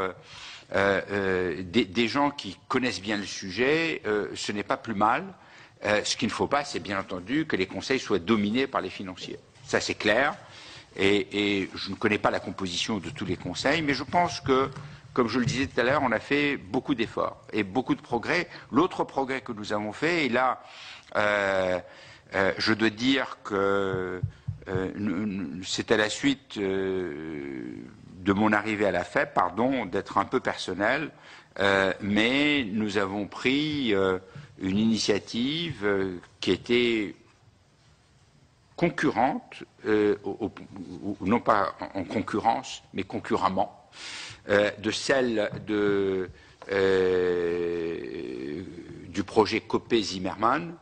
des gens qui connaissent bien le sujet, ce n'est pas plus mal. Ce qu'il ne faut pas, c'est bien entendu que les conseils soient dominés par les financiers. Ça, c'est clair. Et je ne connais pas la composition de tous les conseils, mais je pense que, comme je le disais tout à l'heure, on a fait beaucoup d'efforts et beaucoup de progrès. L'autre progrès que nous avons fait, et là, je dois dire que c'est à la suite de mon arrivée à la FEP, pardon, d'être un peu personnel, mais nous avons pris une initiative qui était concurrente, non pas en concurrence, mais concurremment, de celle du projet Copé-Zimmermann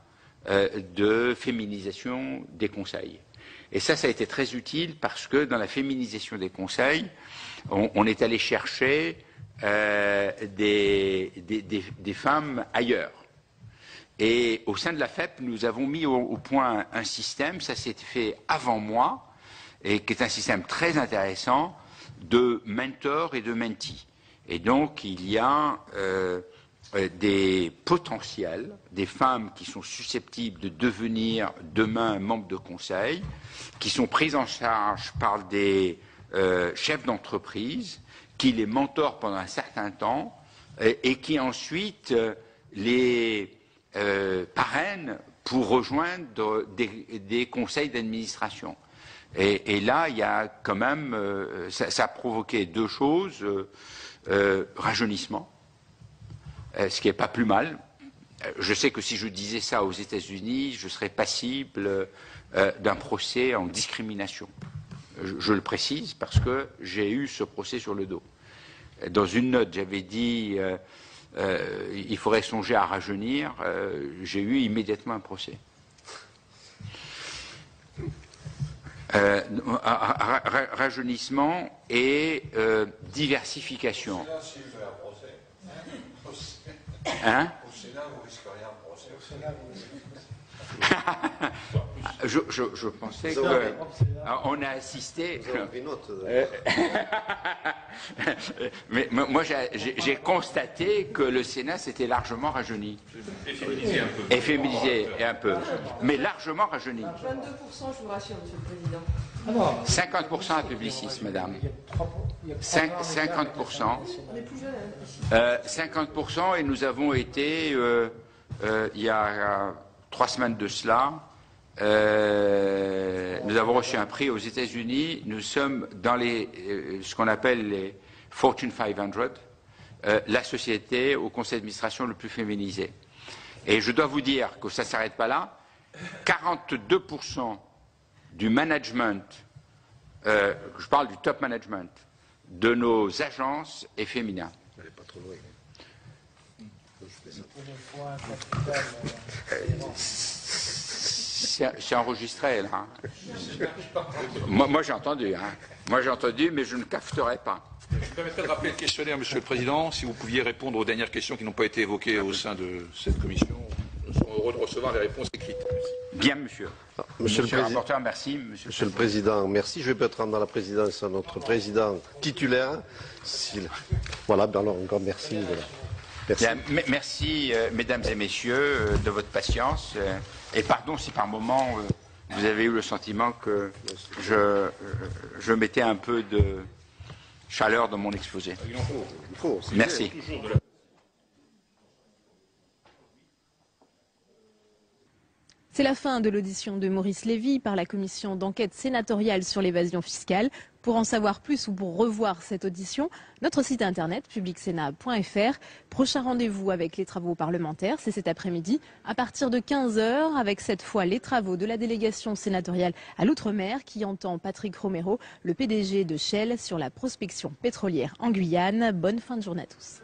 de féminisation des conseils. Et ça a été très utile parce que dans la féminisation des conseils, on est allé chercher des femmes ailleurs. Et au sein de la FEP, nous avons mis au point un système, ça s'est fait avant moi, et qui est un système très intéressant, de mentor et de mentee. Et donc, il y a des potentiels, des femmes qui sont susceptibles de devenir demain membres de conseil, qui sont prises en charge par des chefs d'entreprise, qui les mentorent pendant un certain temps, et qui ensuite les parrainent pour rejoindre des conseils d'administration. Et là, il y a quand même, ça a provoqué deux choses, rajeunissement, ce qui n'est pas plus mal. Je sais que si je disais ça aux États-Unis, je serais passible d'un procès en discrimination. Je le précise parce que j'ai eu ce procès sur le dos. Dans une note, j'avais dit il faudrait songer à rajeunir. J'ai eu immédiatement un procès. Rajeunissement, et diversification. Hein? Je pensais qu'on a assisté. Mais moi, j'ai constaté que le Sénat s'était largement rajeuni. Et féminisé un peu. Mais largement rajeuni. 22%, je vous rassure, Monsieur le Président. 50% à Publicis, madame. 50%. 50%, et nous avons été, il y a 3 semaines de cela, nous avons reçu un prix aux États-Unis. Nous sommes dans ce qu'on appelle les Fortune 500, la société au conseil d'administration le plus féminisé. Et je dois vous dire que ça ne s'arrête pas là. 42% du management, je parle du top management, de nos agences est féminin. C'est enregistré, là. Moi j'ai entendu, hein. Moi j'ai entendu, mais je ne cafeterai pas. Je me permettrais de rappeler le questionnaire, Monsieur le Président. Si vous pouviez répondre aux dernières questions qui n'ont pas été évoquées au sein de cette commission, nous serons heureux de recevoir les réponses écrites. Bien, monsieur. Monsieur le rapporteur, merci. Monsieur le Président, merci. Je vais peut-être rendre la présidence à notre président titulaire. Voilà, Bernard, encore merci. Merci. Bien, merci, mesdames et messieurs, de votre patience. Et pardon si par moment vous avez eu le sentiment que je mettais un peu de chaleur dans mon exposé. Il faut. Merci. C'est la fin de l'audition de Maurice Lévy par la commission d'enquête sénatoriale sur l'évasion fiscale. Pour en savoir plus ou pour revoir cette audition, notre site internet publicsénat.fr. Prochain rendez-vous avec les travaux parlementaires, c'est cet après-midi à partir de 15h avec cette fois les travaux de la délégation sénatoriale à l'Outre-mer qui entend Patrick Romero, le PDG de Shell, sur la prospection pétrolière en Guyane. Bonne fin de journée à tous.